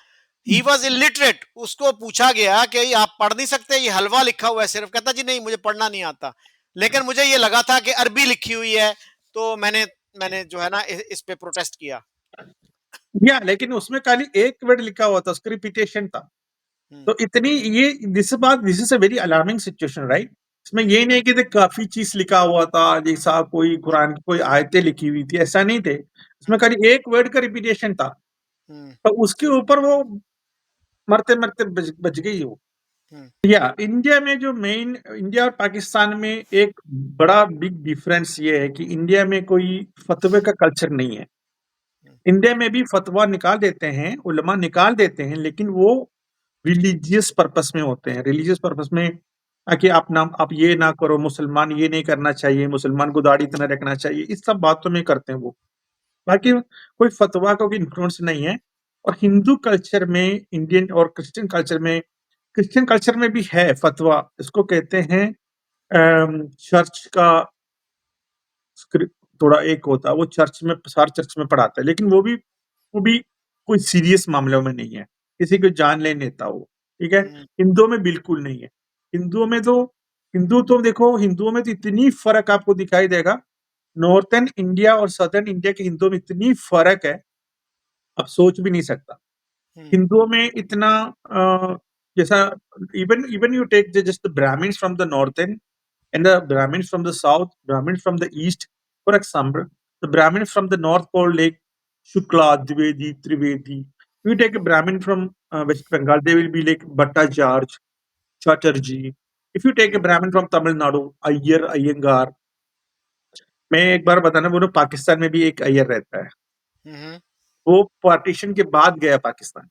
ही वॉज इलिटरेट। उसको पूछा गया कि ये आप पढ़ नहीं सकते, ये हलवा लिखा हुआ है सिर्फ। कहता जी नहीं, मुझे पढ़ना नहीं आता। लेकिन मुझे ये लगा था कि अरबी लिखी हुई है, तो मैंने मैंने जो है ना इस पे प्रोटेस्ट किया। या लेकिन उसमें खाली एक वर्ड लिखा हुआ था, उसका रिपिटेशन था। हम्म, तो इतनी ये this is a very alarming situation, right? इसमें ये नहीं कि काफी चीज लिखा हुआ था, जैसा कोई कुरान की कोई आयतें लिखी हुई थी, ऐसा नहीं थे। इसमें हम्म, खाली एक वर्ड का रिपीटेशन था, हम्म, तो उसके ऊपर वो मरते मरते बच गई वो। हम्म, या इंडिया में जो मेन, इंडिया और पाकिस्तान में एक बड़ा बिग डिफरेंस ये है कि इंडिया में कोई फतवे का कल्चर नहीं है। हम्म, इंडिया में भी फतवा निकाल देते हैं, उलमा निकाल देते हैं, लेकिन वो रिलीजियस पर्पस में होते हैं। रिलीजियस पर्पस में कि आप ये ना करो, मुसलमान ये नहीं करना चाहिए, मुसलमान को दाढ़ी इतना रखना चाहिए, इस सब बातों में करते हैं वो। बाकी कोई फतवा का कोई इन्फ्लुएंस नहीं है। और हिंदू कल्चर में, इंडियन और क्रिश्चियन कल्चर में भी है फतवा, इसको कहते हैं चर्च का स्क्रि थोड़ा एक होता है, वो चर्च में, सारे चर्च में पढ़ाता है, लेकिन वो भी कोई सीरियस मामलों में नहीं है, किसी को जान नहीं लेता वो, ठीक है? हम्म, हिंदुओं में बिल्कुल नहीं है। हिंदुओं में तो हिंदू तो देखो, हिंदुओं में तो इतनी फ़र्क आपको दिखाई देगा, नॉर्थर्न इंडिया और सदर्न इंडिया के हिंदुओं में इतनी फ़र्क है, आप सोच भी नहीं सकता। हम्म, हिंदुओं में इतना जैसा, even you take just the Brahmins from the northern and the Brahmins from the south, Brahmins from the east. For example, the Brahmins from the north called like Shukla, Dwivedi, Trivedi. If you take a Brahmin from West Bengal, they will be like Bhattacharya, Chatterjee. If you take a Brahmin from Tamil Nadu, Iyer, Iyengar. मैं एक बार बताना, वो ना पाकिस्तान में भी एक अय्यर रहता है। हम्म, वो पार्टीशन के बाद गया पाकिस्तान।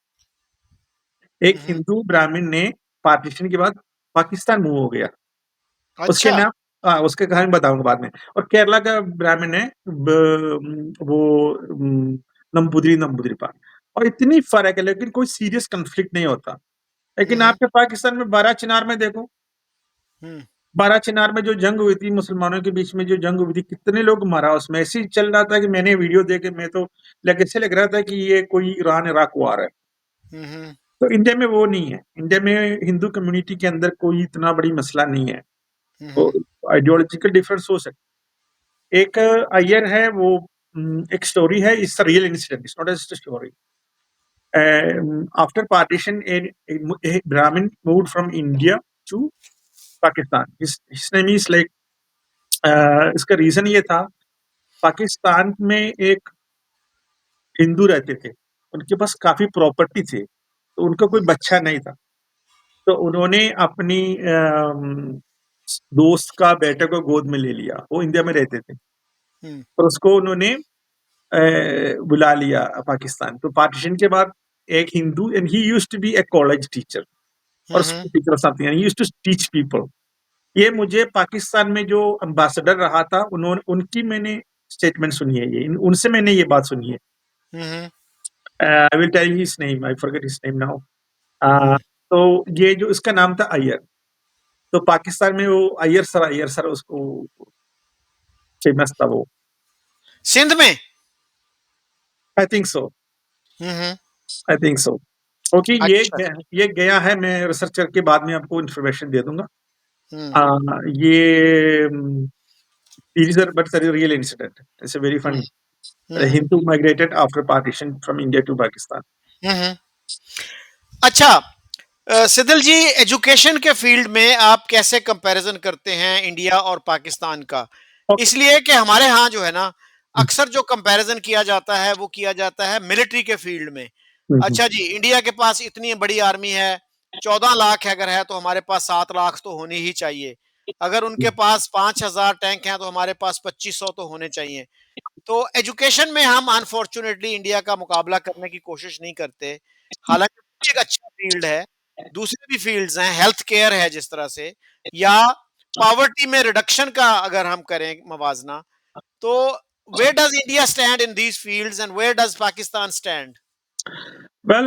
एक हम्म। हिंदू ब्राह्मण ने पार्टीशन के बाद पाकिस्तान मूव हो गया। उसके अच्छा। नाम, हाँ, उसके कहानी बताऊँगा बाद में। और केरला का ब्राह्मण है, वो नंबूदिरी नंबूदिरीपाल, और इतनी फ़र्क है, लेकिन कोई सीरियस कॉन्फ्लिक्ट नहीं होता। लेकिन हम्म, आपके पाकिस्तान में बाराचीनार में देखो, हम्म, बाराचीनार में जो जंग हुई थी, मुसलमानों के बीच में जो जंग हुई थी, कितने लोग मरा उसमें। ऐसे ही चल रहा था कि मैंने वीडियो देखे, मैं तो ऐसे लग रहा था कि ये कोई ईरान-इराक वॉर है। हम्म, तो इंडिया में वो नहीं है। इंडिया में हिंदू कम्युनिटी के अंदर कोई इतना बड़ी मसला नहीं है। तो हम्म, आइडियोलॉजिकल डिफरेंस हो सकता है। एक अय्यर है वो, एक स्टोरी है, it's a real incident, it's not just a story. After partition a Brahmin moved from India to Pakistan. His name is like, इसका रीजन ये था, पाकिस्तान में एक हिंदू रहते थे, उनके पास काफ़ी प्रॉपर्टी थे, तो उनका कोई बच्चा नहीं था। तो उन्होंने अपनी दोस्त का बेटे को गोद में ले लिया, वो इंडिया में रहते थे, हुँ, और उसको उन्होंने बुला लिया पाकिस्तान। तो पार्टीशन के बाद एक Hindu, and he used to be a college teacher hmm, और हुँ, स्कूल टीचर और something, and he used to teach people. ये मुझे पाकिस्तान में जो एम्बेसडर रहा था, उन्होंने उनकी मैंने स्टेटमेंट सुनी है ये, उनसे मैंने ये बात सुनी है। Hmm, hmm, I will tell you his name, I forget his name now. Hmm. तो ये जो इसका नाम था अय्यर, तो पाकिस्तान में वो अय्यर सर उसको फेमस था वो। सिंध में? I think so, hmm, hmm. I think so. क्योंकि अच्छा। ये गया है, मैं रिसर्च करके बाद में आपको इन्फॉर्मेशन दे दूंगा। हुँ, ये is but real incident, it's very hmm, funny. Hmm, hmm, Hindu migrated after partition from India to Pakistan. Hmm, hmm. अच्छा, सिदिल जी, एजुकेशन के फील्ड में आप कैसे कंपैरिजन करते हैं इंडिया और पाकिस्तान का? ओके। इसलिए कि हमारे यहाँ जो है ना, अक्सर जो कंपैरिजन किया जाता है वो किया जाता है मिलिट्री के फील्ड में। अच्छा जी, इंडिया के पास इतनी बड़ी आर्मी है, 14 लाख अगर है तो हमारे पास 7 लाख तो होनी ही चाहिए। अगर उनके पास 5,000 टैंक हैं तो हमारे पास 2500 तो होने चाहिए। तो एजुकेशन में हम अनफॉर्चुनेटली इंडिया का मुकाबला करने की कोशिश नहीं करते। हालाँकि वो भी एक अच्छा फील्ड है, दूसरे भी फील्ड्स हैं, हेल्थ केयर है जिस तरह से, या पॉवर्टी में रिडक्शन का अगर हम करें मवाज़ना, तो where does India stand in these fields and where does Pakistan stand? Well,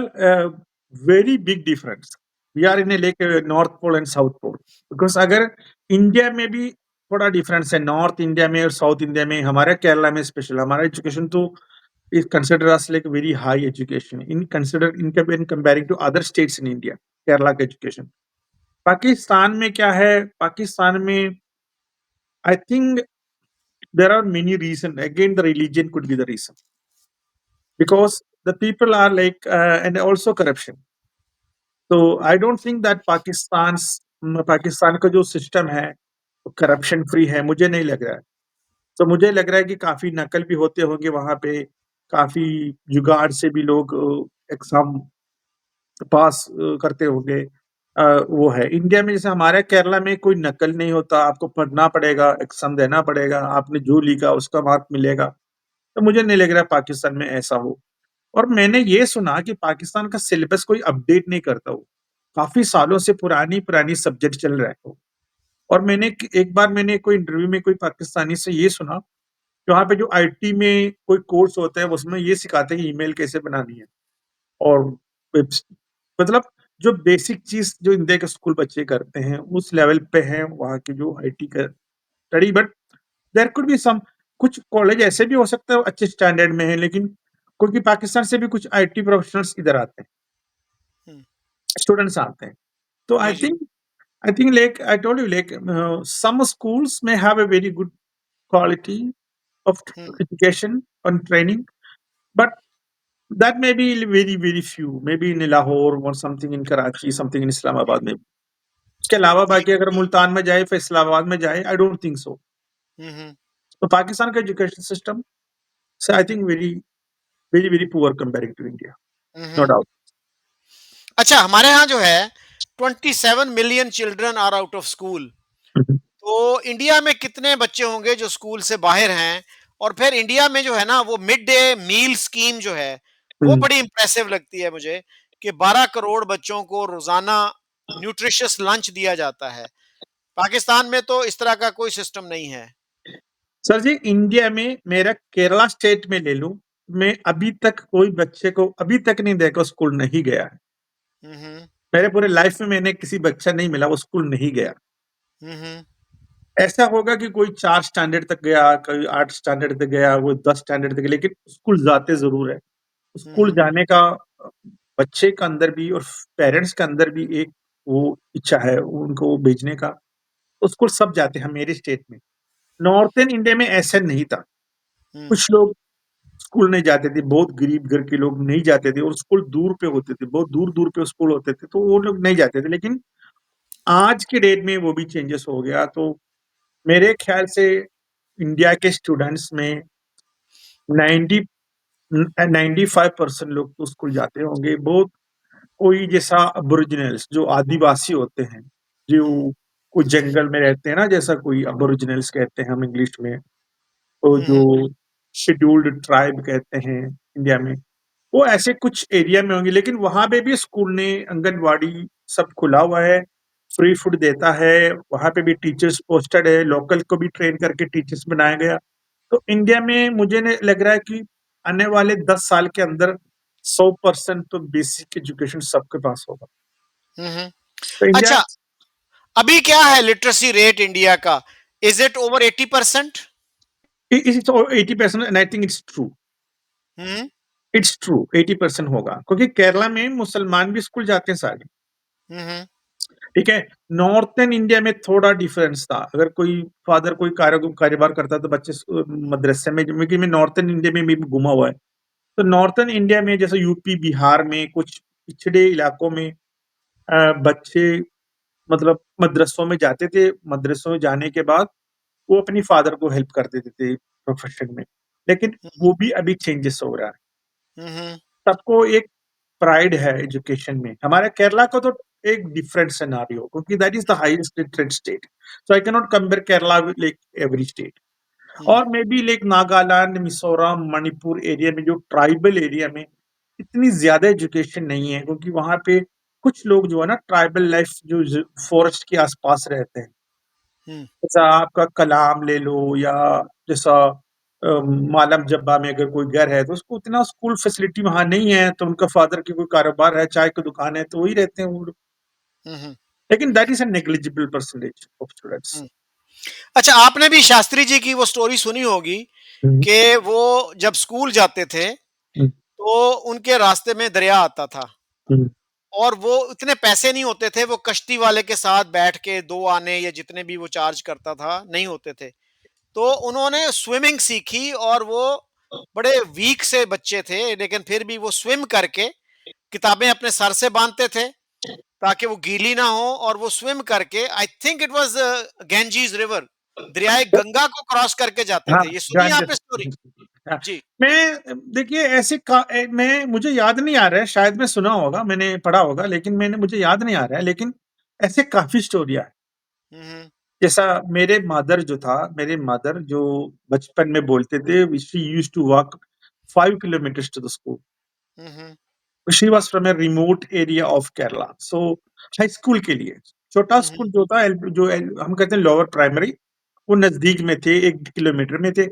very big difference. We are in a like North Pole and South Pole, because अगर इंडिया में भी थोड़ा डिफरेंस है, नॉर्थ इंडिया में और साउथ इंडिया में, हमारे केरला में स्पेशल हमारा एजुकेशन तो is considered as like very high education in comparing to other states in India, Kerala का education। पाकिस्तान में क्या है, पाकिस्तान में I think there are many reasons. Again, the religion could be the reason, because the people are like and also corruption. So I don't think that Pakistan का जो system है corruption free है, मुझे नहीं लग रहा है। तो मुझे लग रहा है कि काफी नकल भी होते होंगे वहां पे, काफी जुगाड़ से भी लोग एग्जाम पास करते होंगे। वो है इंडिया में, जैसे हमारे केरला में कोई नकल नहीं होता, आपको पढ़ना पड़ेगा, एग्जाम देना पड़ेगा, आपने जो लिखा उसका मार्क मिलेगा। तो मुझे नहीं लग रहा पाकिस्तान में ऐसा हो। और मैंने ये सुना कि पाकिस्तान का सिलेबस कोई अपडेट नहीं करता वो, काफी सालों से पुरानी पुरानी सब्जेक्ट चल रहा है वो। और एक बार मैंने कोई इंटरव्यू में कोई पाकिस्तानी से ये सुना कि वहाँ पे जो आईटी में कोई कोर्स होता है उसमें ये सिखाते हैं कि ईमेल कैसे बनानी है, और वेब्स मतलब जो बेसिक चीज़ जो इंडिया के स्कूल बच्चे करते हैं, उस लेवल पे है वहाँ की जो आईटी का study. But there could be some, कुछ कॉलेज ऐसे भी हो सकता है वो अच्छे स्टैंडर्ड में है, लेकिन क्योंकि पाकिस्तान से भी कुछ आईटी प्रोफेशनल्स इधर आते हैं, हुँ, स्टूडेंट्स आते हैं। तो जी, जी। I think like I told you like some schools में have a very good quality of hmm, education and training, but that may be very very few, maybe in Lahore or something in Karachi, something in Islamabad maybe। इसके अलावा जी। बाकी अगर मुल्तान में जाए, फैसलाबाद में जाए, I don't think so. हुँ, हुँ, तो पाकिस्तान का एजुकेशन सिस्टम से I think very very very poor comparing to India, hmm, no hmm. Doubt. अच्छा, हमारे यहाँ जो है 27 million children are out of school. तो इंडिया में कितने बच्चे होंगे जो स्कूल से बाहर हैं? और फिर इंडिया में जो है ना वो मिड डे मील स्कीम जो है, वो बड़ी इंप्रेसिव लगती है मुझे कि 12 करोड़ बच्चों को रोज़ाना न्यूट्रिशियस लंच दिया जाता है। पाकिस्तान में तो इस तरह का कोई सिस्टम नहीं है। सर जी, इंडिया में मेरा केरला स्टेट में ले लूं, मैं अभी तक कोई बच्चे को अभी तक नहीं देखा स्कूल नहीं गया है। हुँ, हुँ। मेरे पूरे लाइफ में मैंने किसी बच्चा नहीं मिला वो स्कूल नहीं गया। हुँ, हुँ। ऐसा होगा कि कोई 4 स्टैंडर्ड तक गया, कोई 8 स्टैंडर्ड तक गया, वो 10 स्टैंडर्ड तक गया, लेकिन स्कूल जाते ज़रूर है। हुँ, स्कूल हुँ। जाने का बच्चे के अंदर भी और पेरेंट्स के अंदर भी एक वो इच्छा है उनको भेजने का। तो स्कूल सब जाते हैं मेरे स्टेट में। नॉर्थर्न इंडिया में ऐसा नहीं था। हुँ, कुछ लोग स्कूल नहीं जाते थे, बहुत गरीब घर के लोग नहीं जाते थे, और स्कूल दूर पे होते थे, बहुत दूर-दूर पे स्कूल होते थे, तो वो लोग नहीं जाते थे। लेकिन आज के डेट में वो भी चेंजेस हो गया। तो मेरे ख्याल से इंडिया के स्टूडेंट्स में 90 95% लोग तो स्कूल जाते होंगे। बहुत कोई जैसा अबोरिजिनल्स जो आदिवासी होते हैं, हुँ, जो कोई जंगल में रहते हैं ना, जैसा कोई अबोरिजिनल्स कहते हैं हम इंग्लिश में, तो हुँ, जो हुँ, शेड्यूल्ड ट्राइब कहते हैं इंडिया में, वो ऐसे कुछ एरिया में होंगे। लेकिन वहां पे भी स्कूल ने आंगनवाड़ी सब खुला हुआ है, फ्री फूड देता है, वहां पे भी टीचर्स पोस्टेड है, लोकल को भी ट्रेन करके टीचर्स बनाया गया। तो इंडिया में मुझे लग रहा है कि आने वाले 10 साल के अंदर 100% तो बेसिक एजुकेशन सबके पास होगा। हुँ, हुँ। तो इंडिया अच्छा, अभी क्या है लिटरेसी रेट इंडिया का? Is it over 80%? Is 80%, and I think it's true. Hmm, it's true 80% होगा, क्योंकि केरला में मुसलमान भी स्कूल जाते हैं सारे। हुँ, हुँ, ठीक है। नॉर्थन इंडिया में थोड़ा डिफरेंस था। अगर कोई फादर कोई कारोबार करता तो बच्चे मदरसे में, क्योंकि मैं नॉर्थन इंडिया में भी घुमा हुआ है, तो नॉर्थन इंडिया में जैसे यूपी बिहार में कुछ पिछड़े इलाकों में बच्चे मतलब मदरसों में जाते थे। मदरसों में जाने के बाद वो अपनी फादर को हेल्प कर देते थे प्रोफेशन में। लेकिन हुँ, वो भी अभी चेंजेस हो रहा है। हुँ, हुँ, सबको एक प्राइड है एजुकेशन में। हमारे केरला को तो एक डिफरेंट सिनारियो, क्योंकि that is the highest literate state, so I can not compare Kerala with like every state. Hmm, और may be like Nagaland, Mizoram, Manipur area में, जो ट्राइबल एरिया में इतनी ज्यादा एजुकेशन नहीं है, क्योंकि वहां पे कुछ लोग जो है ना ट्राइबल लाइफ जो फॉरेस्ट के आसपास रहते हैं, हुँ, जैसा आपका कलाम ले लो, या जैसा मालम जब्बा में अगर कोई घर है तो उसको उतना स्कूल फैसिलिटी वहां नहीं है, तो उनका फादर की कोई कारोबार है, चाय की दुकान है, तो वही रहते हैं वो लोग। हुँ, हुँ, लेकिन that is a negligible percentage of students. Hmm. अच्छा, आपने भी शास्त्री जी की वो स्टोरी सुनी होगी कि वो जब स्कूल जाते थे, तो उनके रास्ते में दरिया आता था और वो इतने पैसे नहीं होते थे, वो कश्ती वाले के साथ बैठ के 2 आने या जितने भी वो चार्ज करता था, नहीं होते थे। तो उन्होंने स्विमिंग सीखी और वो बड़े वीक से बच्चे थे, लेकिन फिर भी वो स्विम करके किताबें अपने सर से बाँधते थे, ताकि वो गीली ना हो और वो स्विम करके I think it was Ganges river, दरियाए गंगा को क्रॉस करके जाते हाँ, थे। ये सुनी है गांजे आपने स्टोरी? हाँ, जी। देखिए ऐसे मैं मुझे याद नहीं आ रहा है, शायद मैं सुना होगा, मैंने पढ़ा होगा, लेकिन मैंने मुझे याद नहीं आ रहा है। लेकिन ऐसे काफी स्टोरियां हैं। हुँ, हुँ। जैसा मेरे मदर जो बचपन में बोलते थे, she used to walk 5 kilometres to the school. Hmm, hmm. She was from a remote area of Kerala, so high school के लिए छोटा हुँ, हुँ। स्कूल जो था, हम कहते हैं लोअर प्राइमरी, वो नजदीक में थे, 1 किलोमीटर में थे।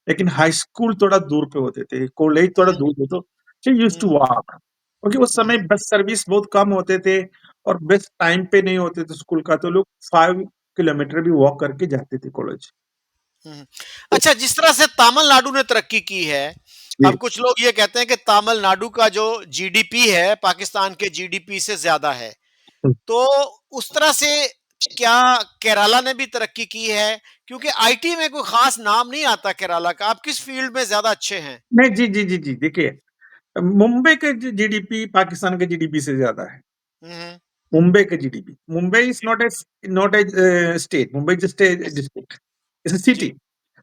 लेकिन हाई स्कूल थोड़ा दूर पे होते थे, कॉलेज हुँ, थोड़ा हुँ। दूर थे, तो she use hmm, to hmm. Walk, क्योंकि उस हुँ, समय हुँ। बस सर्विस बहुत कम होते थे और बस टाइम पे नहीं होते थे स्कूल का, तो लोग 5 किलोमीटर भी वॉक करके जाते थे कॉलेज। हुँ, हुँ। अच्छा, जिस तरह से तमिलनाडु ने तरक्की की है, अब जी। कुछ लोग ये कहते हैं कि तमिलनाडु का जो जीडीपी है, पाकिस्तान के जीडीपी से ज़्यादा है। तो उस तरह से क्या केरला ने भी तरक्की की है? क्योंकि आईटी में कोई ख़ास नाम नहीं आता केरला का। आप किस फ़ील्ड में ज़्यादा अच्छे हैं? नहीं, जी, जी, जी, जी, देखिए, मुंबई के जीडीपी पाकिस्तान के जीडीपी से ज्यादा है। Hmm, hmm. मुंबई का GDP, Mumbai is not a state, Mumbai just a district, it's a city. जी।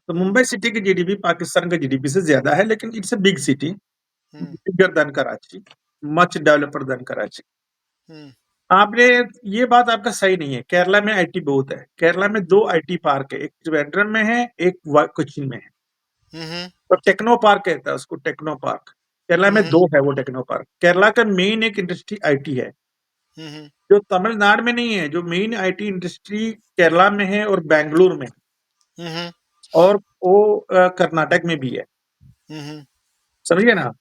तो हुँ, मुंबई सिटी की जीडीपी पाकिस्तान का जीडीपी से ज्यादा है, लेकिन it's a big city, hmm, bigger than Karachi, much developer than Karachi. Hmm, आपने ये बात आपका सही नहीं है, केरला में आईटी बहुत है। केरला में दो आईटी पार्क है, एक त्रिवेंद्रम में है, एक कोचीन में है। हुँ, हुँ, और टेक्नो पार्क कहता है उसको, टेक्नो पार्क। केरला हुँ, में हुँ, दो है वो टेक्नो पार्क। केरला का मेन एक इंडस्ट्री आईटी है, हुँ, हुँ, जो तमिलनाडु में नहीं है। जो मेन आईटी इंडस्ट्री केरला में है और बैंगलोर में, हुँ, हुँ, और वो कर्नाटक में भी है। हुँ, हुँ, समझिए ना?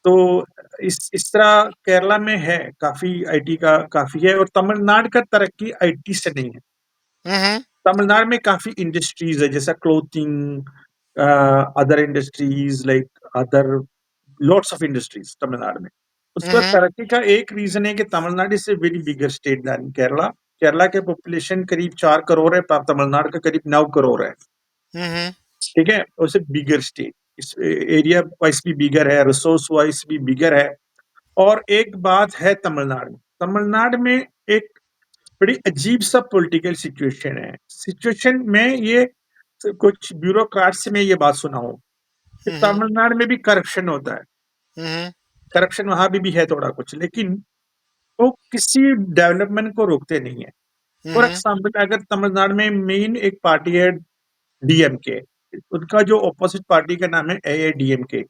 तो इस तरह केरला में है, काफी आईटी का काफी है, और तमिलनाडु का तरक्की आईटी से नहीं है। हुँ, हुँ, तमिलनाडु में काफी इंडस्ट्रीज है, जैसा clothing, other industries like other lots of industries Tamil Nadu में। हुँ, उसका हुँ, तरक्की का एक रीजन है कि Tamil Nadu is a very bigger state than Kerala. Kerala के पॉपुलेशन करीब 4 करोड़ है, तमिलनाडु का करीब 9 करोड़ है। हुँ, हुँ, ठीक है, उसे बिगर स्टेट, इस एरिया वाइज भी बिगर है, रिसोर्स वाइज भी बिगर है। और एक बात है तमिलनाडु में, एक बड़ी अजीब सा पॉलिटिकल सिचुएशन है। सिचुएशन में ये कुछ ब्यूरोक्राट से मैं ये बात सुना हूँ हम्म तमिलनाडु में भी करप्शन होता है, हम्म करप्शन वहां भी है थोड़ा कुछ, लेकिन वो किसी डेवलपमेंट को रोकते नहीं है। फॉर हम्म एग्जाम्पल, अगर तमिलनाडु में मेन एक पार्टी है डीएमके, उनका जो ऑपोजिट पार्टी का नाम है एआईडीएमके।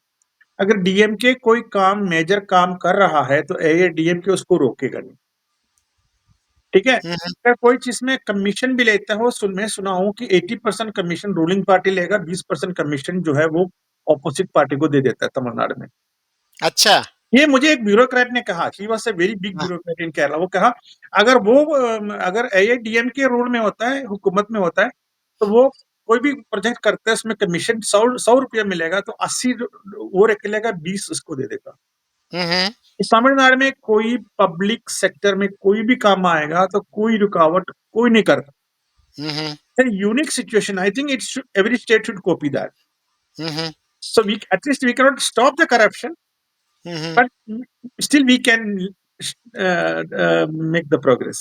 अगर डीएमके कोई काम मेजर काम कर रहा है तो एआईडीएमके उसको रोकेगा नहीं, ठीक है। हम्म अगर कोई चीज में कमीशन भी लेता है, मैं सुना हूँ कि 80% कमीशन रूलिंग पार्टी लेगा, 20% कमीशन जो है वो ऑपोजिट पार्टी को दे देता है तमिलनाडु में। अच्छा। ये मुझे एक ब्यूरोक्रेट ने कहा, he was a very big हाँ, ब्यूरोक्रेट इन केरला। वो कहा अगर वो अगर एआईडीएम के रूल में होता है, हुकूमत में होता है, तो वो कोई भी प्रोजेक्ट करते हैं उसमें कमीशन 100 रुपया मिलेगा, तो 80 वो रखेगा, 20 उसको दे देगा। हम्म इस तमिलनाडु में कोई पब्लिक सेक्टर में कोई भी काम आएगा तो कोई रुकावट कोई नहीं करता। Hmm unique situation, I think it's every state should copy that. Hmm So we at least we cannot stop the corruption, hmm but still we can make the progress.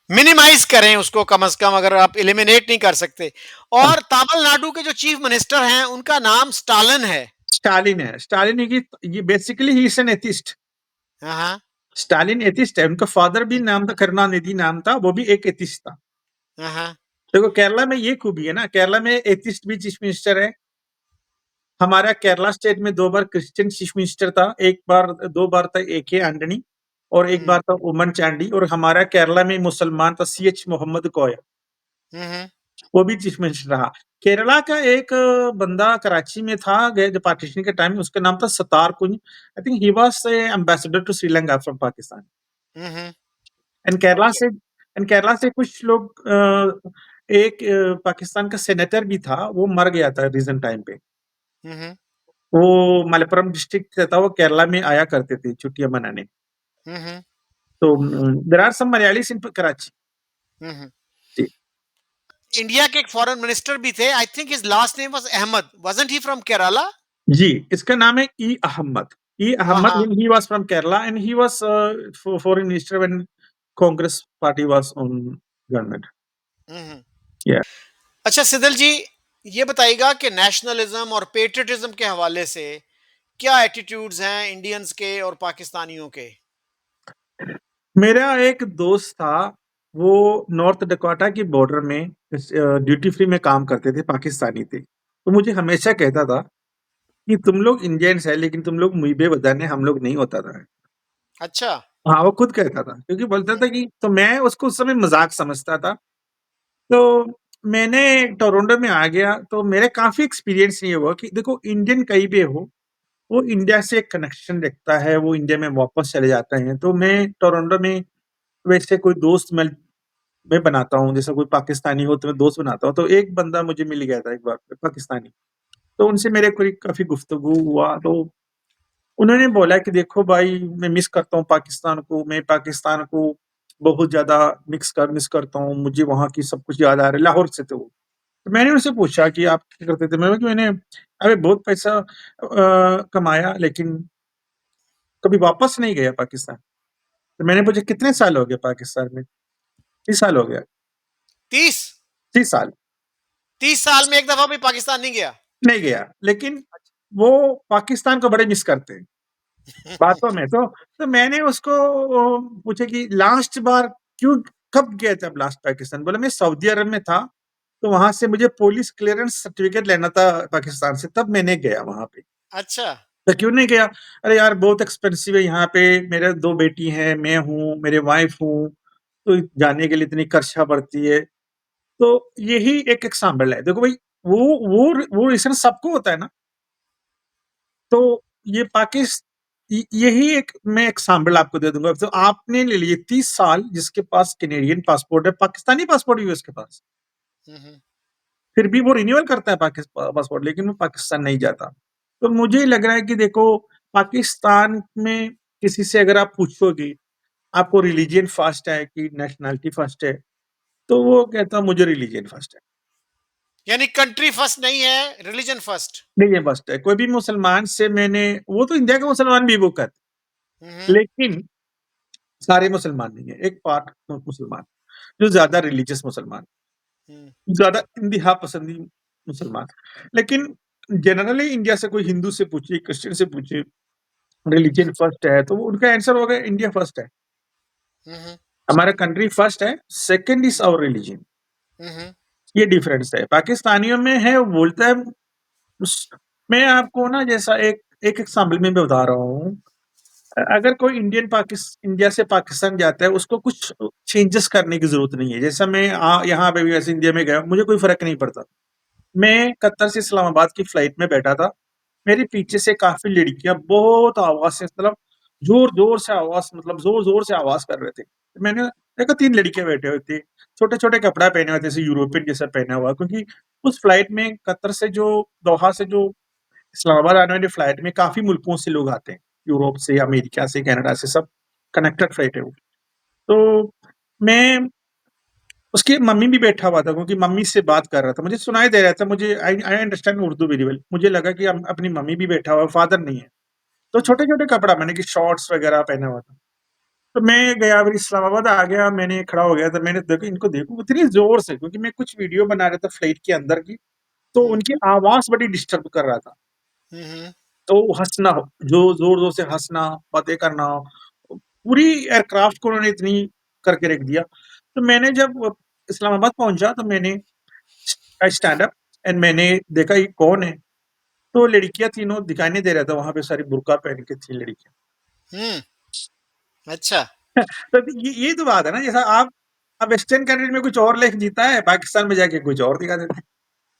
Minimise करें उसको कम से कम, अगर आप एलिमिनेट नहीं कर सकते। और तमिलनाडु के जो चीफ मिनिस्टर हैं उनका नाम स्टालिन है। स्टालिन है, स्टालिन की ये basically he is an atheist. हाँ स्टालिन एथिस्ट है, उनका फादर भी नाम था, करुणानिधि नाम था, वो भी एक एथिस्ट था। हाँ देखो केरला में ये खूबी है ना, केरला में एथिस्ट भी चीफ मिनिस्टर है। हमारा केरला स्टेट में 2 बार क्रिश्चियन चीफ मिनिस्टर था, एक बार 2 बार था एके एंटनी, और एक हम्म बार था उमन चांडी, और हमारा केरला में मुसलमान था सीएच मोहम्मद कोया, हम्म वो भी चीफ मिनिस्टर रहा। केरला का एक बंदा कराची में था जो पार्टीशन के टाइम में, उसका नाम था Sattar Kunj. I think he was ambassador to Sri Lanka from Pakistan. Hmm and Kerala से कुछ लोग एक पाकिस्तान का सेनेटर भी था, वो मर गया था रीसेंट टाइम पे। हम्म वो मलप्पुरम डिस्ट्रिक्ट से था, वो केरला में आया करते थे छुट्टियां मनाने। हम्म तो there are some Malayalis in Karachi. Hmm जी। इंडिया के एक फॉरेन मिनिस्टर भी थे, I think his last name was Ahmed, wasn't he from Kerala? जी, इसका नाम है ई अहमद। ई हाँ अहमद, हाँ। He was from Kerala and he was foreign minister when Congress party was on government. Hmm या अच्छा सिदल जी, ये बताइएगा कि नेशनलिज्म और पेट्रियटिज्म के हवाले से क्या एटीट्यूड्स हैं इंडियंस के और पाकिस्तानियों के? मेरा एक दोस्त था, वो नॉर्थ डकोटा की बॉर्डर में ड्यूटी फ्री में काम करते थे, पाकिस्तानी थे। तो मुझे हमेशा कहता था कि तुम लोग इंडियंस है, लेकिन तुम लोग मुइबे बदाने, हम लोग नहीं होता था। अच्छा। हाँ, वो खुद कहता था, क्योंकि बोलता था कि, तो मैं उसको उस समय मजाक समझता था। तो मैंने टोरंटो में आ गया, तो मेरे काफी एक्सपीरियंस ये हुआ कि देखो इंडियन कहीं भी हो, वो इंडिया से एक कनेक्शन रखता है, वो इंडिया में वापस चले जाते हैं। तो मैं टोरंटो में वैसे कोई दोस्त मैं बनाता हूँ, जैसे कोई पाकिस्तानी हो तो मैं दोस्त बनाता हूँ। तो एक बंदा मुझे मिल गया था एक बार, पाकिस्तानी। तो उनसे मेरे कोई काफी गुफ्तगू हुआ, तो उन्होंने बोला कि देखो भाई, मैं मिस करता हूँ पाकिस्तान को, मैं पाकिस्तान को बहुत ज्यादा मिस करता हूँ, मुझे वहाँ की सब कुछ याद आ रहा है। लाहौर से थे वो। तो मैंने उनसे पूछा कि आप क्या करते थे? मैंने अबे बहुत पैसा कमाया, लेकिन कभी वापस नहीं गया पाकिस्तान। तो मैंने पूछा कितने साल हो गए पाकिस्तान में? 30 साल हो गया। 30? 30 साल 30 साल में एक दफा भी पाकिस्तान नहीं गया? नहीं गया, लेकिन वो पाकिस्तान को बड़े मिस करते हैं बातों में। तो मैंने उसको पूछा कि लास्ट बार क्यों, कब गए थे आप लास्ट पाकिस्तान? बोला मैं सऊदी अरब में था, तो वहां से मुझे पुलिस क्लियरेंस सर्टिफिकेट लेना था पाकिस्तान से, तब मैंने गया वहां पे। अच्छा। तो क्यों नहीं गया? अरे यार बहुत एक्सपेंसिव है यहाँ पे, मेरे 2 बेटी हैं, मैं हूँ, मेरे वाइफ हूँ, तो जाने के लिए इतनी खर्चा पड़ती है। तो यही एक एग्जाम्पल है। देखो भाई, वो रीजन सबको होता है ना। तो ये यही एक मैं एग्जाम्पल आपको दे दूंगा। तो आपने ले लिए 30 साल, जिसके पास कैनेडियन पासपोर्ट है, पाकिस्तानी पासपोर्ट भी है उसके पास, हम्म फिर भी वो रिन्यूअल करता है पासपोर्ट, लेकिन वो पाकिस्तान नहीं जाता। तो मुझे लग रहा है कि देखो, पाकिस्तान में किसी से अगर आप पूछोगे आपको रिलीजियन फर्स्ट है कि नेशनैलिटी फर्स्ट है, तो वो कहता मुझे रिलीजियन फर्स्ट है। यानी कंट्री फर्स्ट नहीं है, रिलीजन फर्स्ट। रिलीजियन फर्स्ट है। कोई भी मुसलमान से मैंने, वो तो इंडिया के मुसलमान भी वो कहते, हम्म लेकिन सारे मुसलमान नहीं है, एक पार्ट मुसलमान जो ज्यादा रिलीजियस मुसलमान, हम्म ज्यादा इंतहा पसंदी मुसलमान। लेकिन जनरली इंडिया से कोई हिंदू से पूछिए, क्रिश्चियन से पूछिए, रिलीजन फर्स्ट है, तो उनका आंसर होगा इंडिया फर्स्ट है। हम्म, हमारा कंट्री फर्स्ट है, सेकंड इज आवर रिलीजन। हम्म, ये डिफरेंस है। पाकिस्तानियों में है, वो बोलता है मैं आपको ना जैसा एक एक एग्जाम्पल में बता रहा हूँ। अगर कोई इंडिया से पाकिस्तान जाता है, उसको कुछ चेंजेस करने की जरूरत नहीं है। जैसा मैं यहाँ पे भी वैसे इंडिया में गया, मुझे कोई फर्क नहीं पड़ता। मैं कतर से इस्लामाबाद की फ्लाइट में बैठा था, मेरे पीछे से काफी लड़कियां बहुत आवाज से, मतलब जोर जोर से आवाज, मतलब जोर जोर से आवाज कर रहे थे। मैंने देखा 3 लड़कियां बैठे हुए थे, छोटे छोटे कपड़ा पहने हुए थे, जैसे यूरोपियन जैसा पहना हुआ, क्योंकि उस फ्लाइट में कतर से जो दोहा से जो इस्लामाबाद आने वाली फ्लाइट में काफी मुल्कों से लोग आते हैं, यूरोप से, अमेरिका से, कनाडा से, सब कनेक्टेड फ्लाइट है वो। तो मैं उसकी मम्मी भी बैठा हुआ था, क्योंकि मम्मी से बात कर रहा था, मुझे सुनाई दे रहा था, मुझे I I understand Urdu very well. मुझे लगा कि अपनी मम्मी भी बैठा हुआ, फादर नहीं है। तो हम्म, छोटे छोटे कपड़ा, मैंने कि शॉर्ट्स वगैरह पहना हुआ था। तो मैं गया, फिर इस्लामाबाद आ गया, मैंने खड़ा हो गया, तो मैंने देखो इनको, देखो इतनी जोर से, क्योंकि मैं कुछ वीडियो बना रहा था फ्लाइट के अंदर की, तो हम्म, उनकी आवाज बड़ी डिस्टर्ब कर रहा था। हम्म, तो हंसना, जो जोर जोर से हंसना, बातें करना, पूरी एयरक्राफ्ट को उन्होंने इतनी करके रख दिया। तो मैंने जब इस्लामाबाद पहुंचा, तो मैंने स्टैंड अप एंड मैंने देखा ये कौन है। तो लड़कियां तीनों दिखाई नहीं दे रहा था, वहां पे सारी बुर्का पहन के थी लड़कियां। हम्म, अच्छा। तो ये तो बात है ना, जैसा आप अब वेस्टर्न कंट्री में कुछ और लेख जीता है, पाकिस्तान में जाके कुछ और दिखा देते हैं।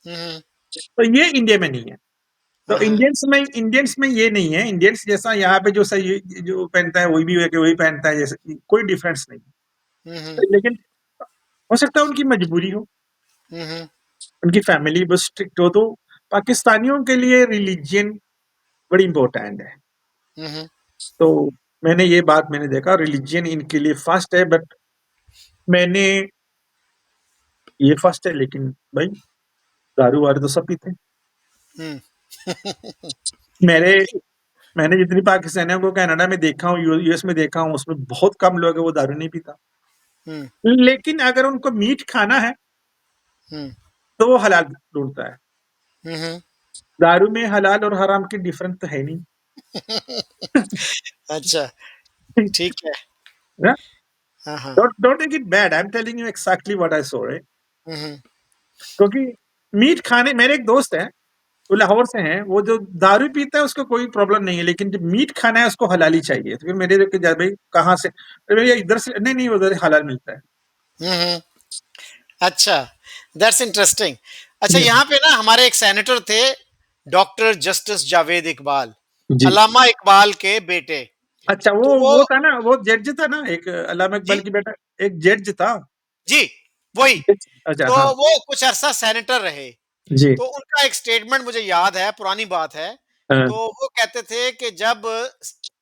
हम्म, तो ये इंडिया में नहीं है। तो हाँ, इंडियंस में ये नहीं है। इंडियंस जैसा यहाँ पे जो सही जो पहनता है, वही भी है कि वही पहनता है, जैसे कोई डिफरेंस नहीं। हम्म, तो लेकिन हो सकता है उनकी मजबूरी हो, हम्म, उनकी फैमिली बस स्ट्रिक्ट हो। तो पाकिस्तानियों के लिए रिलीजियन बड़ी इंपॉर्टेंट है। हम्म, तो ये बात मैंने देखा, रिलीजियन इनके लिए फर्स्ट है। बट मैंने ये फर्स्ट है, लेकिन भाई दारू वारू तो सब पीते हैं। हम्म, मेरे मैंने जितनी पाकिस्तानियों को कनाडा में देखा हूँ, यूएस में देखा हूँ, उसमें बहुत कम लोग है वो दारू नहीं पीता। हम्म, लेकिन अगर उनको मीट खाना है, हम्म, तो वो हलाल ढूंढता है। हम्म, दारू में हलाल और हराम की डिफरेंस तो है नहीं। अच्छा, ठीक है। हाँ, हाँ, don't take it bad, I am telling you exactly what I saw. Hmm, क्योंकि मीट खाने, मेरे एक दोस्त है, वो लाहौर से हैं, वो जो दारू पीता है उसको कोई प्रॉब्लम नहीं है, लेकिन जब मीट खाना है उसको हलाली चाहिए। तो फिर मेरे देख के जा भाई कहाँ से, अरे भैया इधर से नहीं, नहीं उधर हलाल मिलता है। हम्म, अच्छा, दैट्स इंटरेस्टिंग। अच्छा, जी, यहाँ पे ना हमारे एक सेनेटर थे, डॉक्टर जस्टिस जावेद इकबाल, जी। अल्लामा इकबाल के बेटे। अच्छा, तो वो, वो था ना, वो जज था ना, एक अल्लामा इकबाल जी, की बेटा, एक जज था। जी, वही। अच्छा, तो हाँ। वो कुछ अरसा सेनेटर रहे। जी। तो उनका एक स्टेटमेंट मुझे याद है, पुरानी बात है। हाँ, तो वो कहते थे कि जब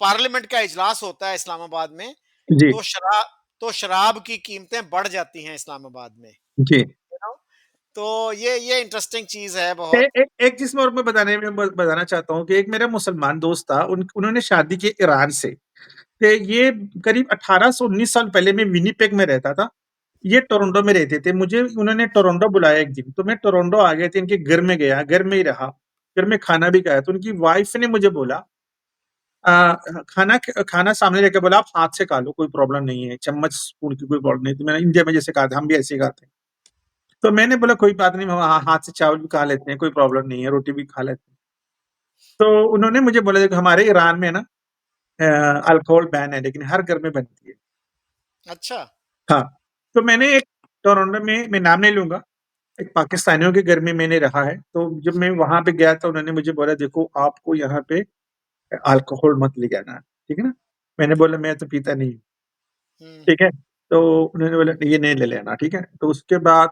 पार्लियामेंट का इजलास होता है इस्लामाबाद में, जी, तो शराब की कीमतें बढ़ जाती हैं इस्लामाबाद में, जी। You know. तो ये इंटरेस्टिंग चीज है ए, बहुत। एक चीज मैं और मैं बताना चाहता हूँ कि एक मेरा मुसलमान दोस्त था, उन्होंने शादी की ईरान से। तो ये करीब 18 से 19 साल पहले मैं विनीपेग में रहता था, ये टोरंटो में रहते थे। मुझे उन्होंने टोरंटो बुलाया एक दिन, तो मैं टोरंटो आ गया था, इनके घर में गया, घर में ही रहा, घर में खाना भी खाया। तो उनकी वाइफ ने मुझे बोला, आ, खाना खाना सामने लेके बोला, आप हाथ से खा लो, कोई प्रॉब्लम नहीं है, चम्मच स्पून की कोई प्रॉब्लम नहीं। तो मैंने इंडिया में जैसे कहा था, हम भी ऐसे ही खाते हैं। तो मैंने बोला कोई बात नहीं, हम हाथ से चावल भी खा लेते हैं, कोई प्रॉब्लम नहीं है, रोटी भी खा लेते हैं। तो उन्होंने मुझे बोला देखो हमारे ईरान में ना अल्कोहल बैन है, लेकिन हर घर में बनती है। अच्छा। हाँ। तो मैंने एक टोरंटो में, मैं नाम नहीं लूंगा, एक पाकिस्तानियों के घर में मैंने रहा है। तो जब मैं वहां पे गया तो उन्होंने मुझे बोला देखो आपको यहाँ पे अल्कोहल मत ले जाना, ठीक है ना। मैंने बोला मैं तो पीता नहीं हूँ, हम्म, ठीक है। तो उन्होंने बोला ये नहीं ले लेना, ठीक है। तो उसके बाद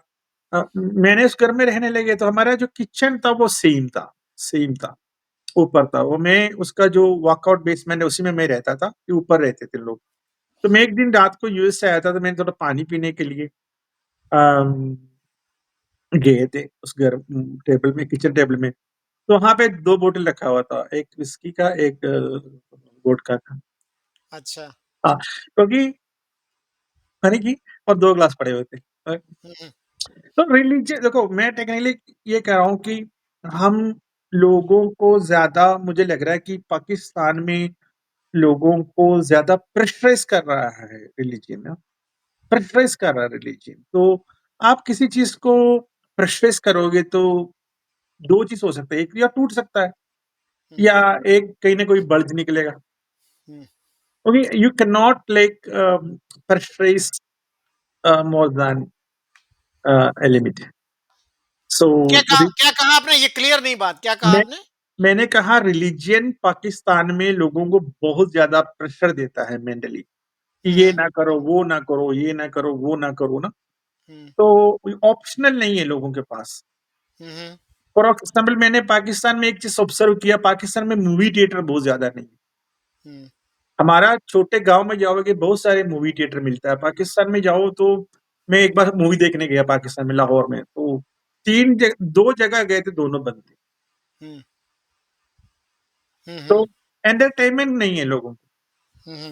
मैंने उस घर में रहने लगे, तो हमारा जो किचन था वो सेम था, ऊपर था वो। मैं उसका जो वर्कआउट बेसमेंट है उसी में मैं रहता था, कि ऊपर रहते थे लोग। तो मैं एक दिन रात को यूएस से आया था, तो मैंने थोड़ा पानी पीने के लिए अम, गए थे उस घर, टेबल में, किचन टेबल में। तो वहाँ पे 2 बोतल रखा हुआ था, एक विस्की का, एक वोडका का। अच्छा। हाँ, क्योंकि पानी की, और 2 ग्लास पड़े हुए थे। हम्म, तो रिलीजियस देखो, मैं टेक्निकली ये कह रहा हूँ कि हम लोगों को ज़्यादा मुझे लग रहा है कि पाकिस्तान में लोगों को ज़्यादा प्रेशराइज़ कर रहा है रिलीजन ना, प्रेशराइज़ कर रहा है रिलीजन। तो आप किसी चीज़ को प्रेशराइज़ करोगे तो 2 चीज़ हो सकता है, एक या टूट सकता है हम्म, या एक कहीं न कहीं बल्ज निकलेगा। हम्म। Okay, you cannot like pressurize more than a limit. So क्या कहा आपने? ये क्लियर नहीं बात, क्या कहा मैं आपने? मैंने कहा रिलीजन पाकिस्तान में लोगों को बहुत ज्यादा प्रेशर देता है मेंटली कि ये हम्म, ना करो, वो ना करो, ये ना करो, वो ना करो ना। हम्म, तो ऑप्शनल नहीं है लोगों के पास। हम्म, फॉर एग्जाम्पल मैंने पाकिस्तान में एक चीज ऑब्जर्व किया, पाकिस्तान में मूवी थिएटर बहुत ज्यादा नहीं है। हम्म, हमारा छोटे गांव में जाओगे बहुत सारे मूवी थिएटर मिलता है, पाकिस्तान में जाओ तो मैं एक बार मूवी देखने गया पाकिस्तान में लाहौर में, तो 2 जगह गए थे, दोनों बंद थे। हम्म, तो हम्म, एंटरटेनमेंट नहीं है लोगों को। हम्म,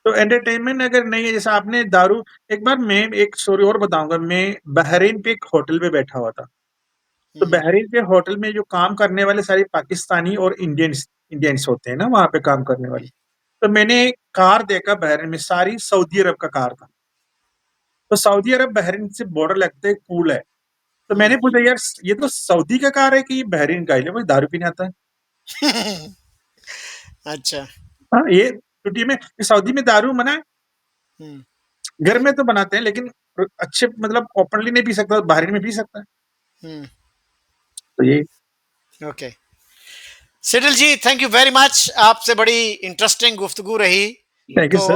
तो एंटरटेनमेंट अगर नहीं है, जैसे आपने दारू, एक बार मैं एक स्टोरी और बताऊंगा, मैं बहरीन पे एक होटल पे बैठा हुआ था। तो हम्म, बहरीन के होटल में जो काम करने वाले सारे पाकिस्तानी और इंडियंस इंडियंस होते हैं ना वहां पे काम करने वाले। तो मैंने एक कार देखा बहरीन में, सारी सऊदी अरब का कार था। तो सऊदी अरब बहरीन से बॉर्डर लगते है, कूल है। तो मैंने पूछा यार ये तो सऊदी का कार है कि बहरीन का है? मुझे दारू पीने आता है। हम्म। अच्छा। हाँ, ये छुट्टी में सऊदी में दारू मना है, हम्म, घर में तो बनाते हैं लेकिन अच्छे मतलब ओपनली नहीं पी सकता, बहरीन में पी सकता है। हम्म। तो ये ओके, सिडिल जी, थैंक यू वेरी मच। आपसे बड़ी इंटरेस्टिंग गुफ्तगू रही। थैंक यू तो सर।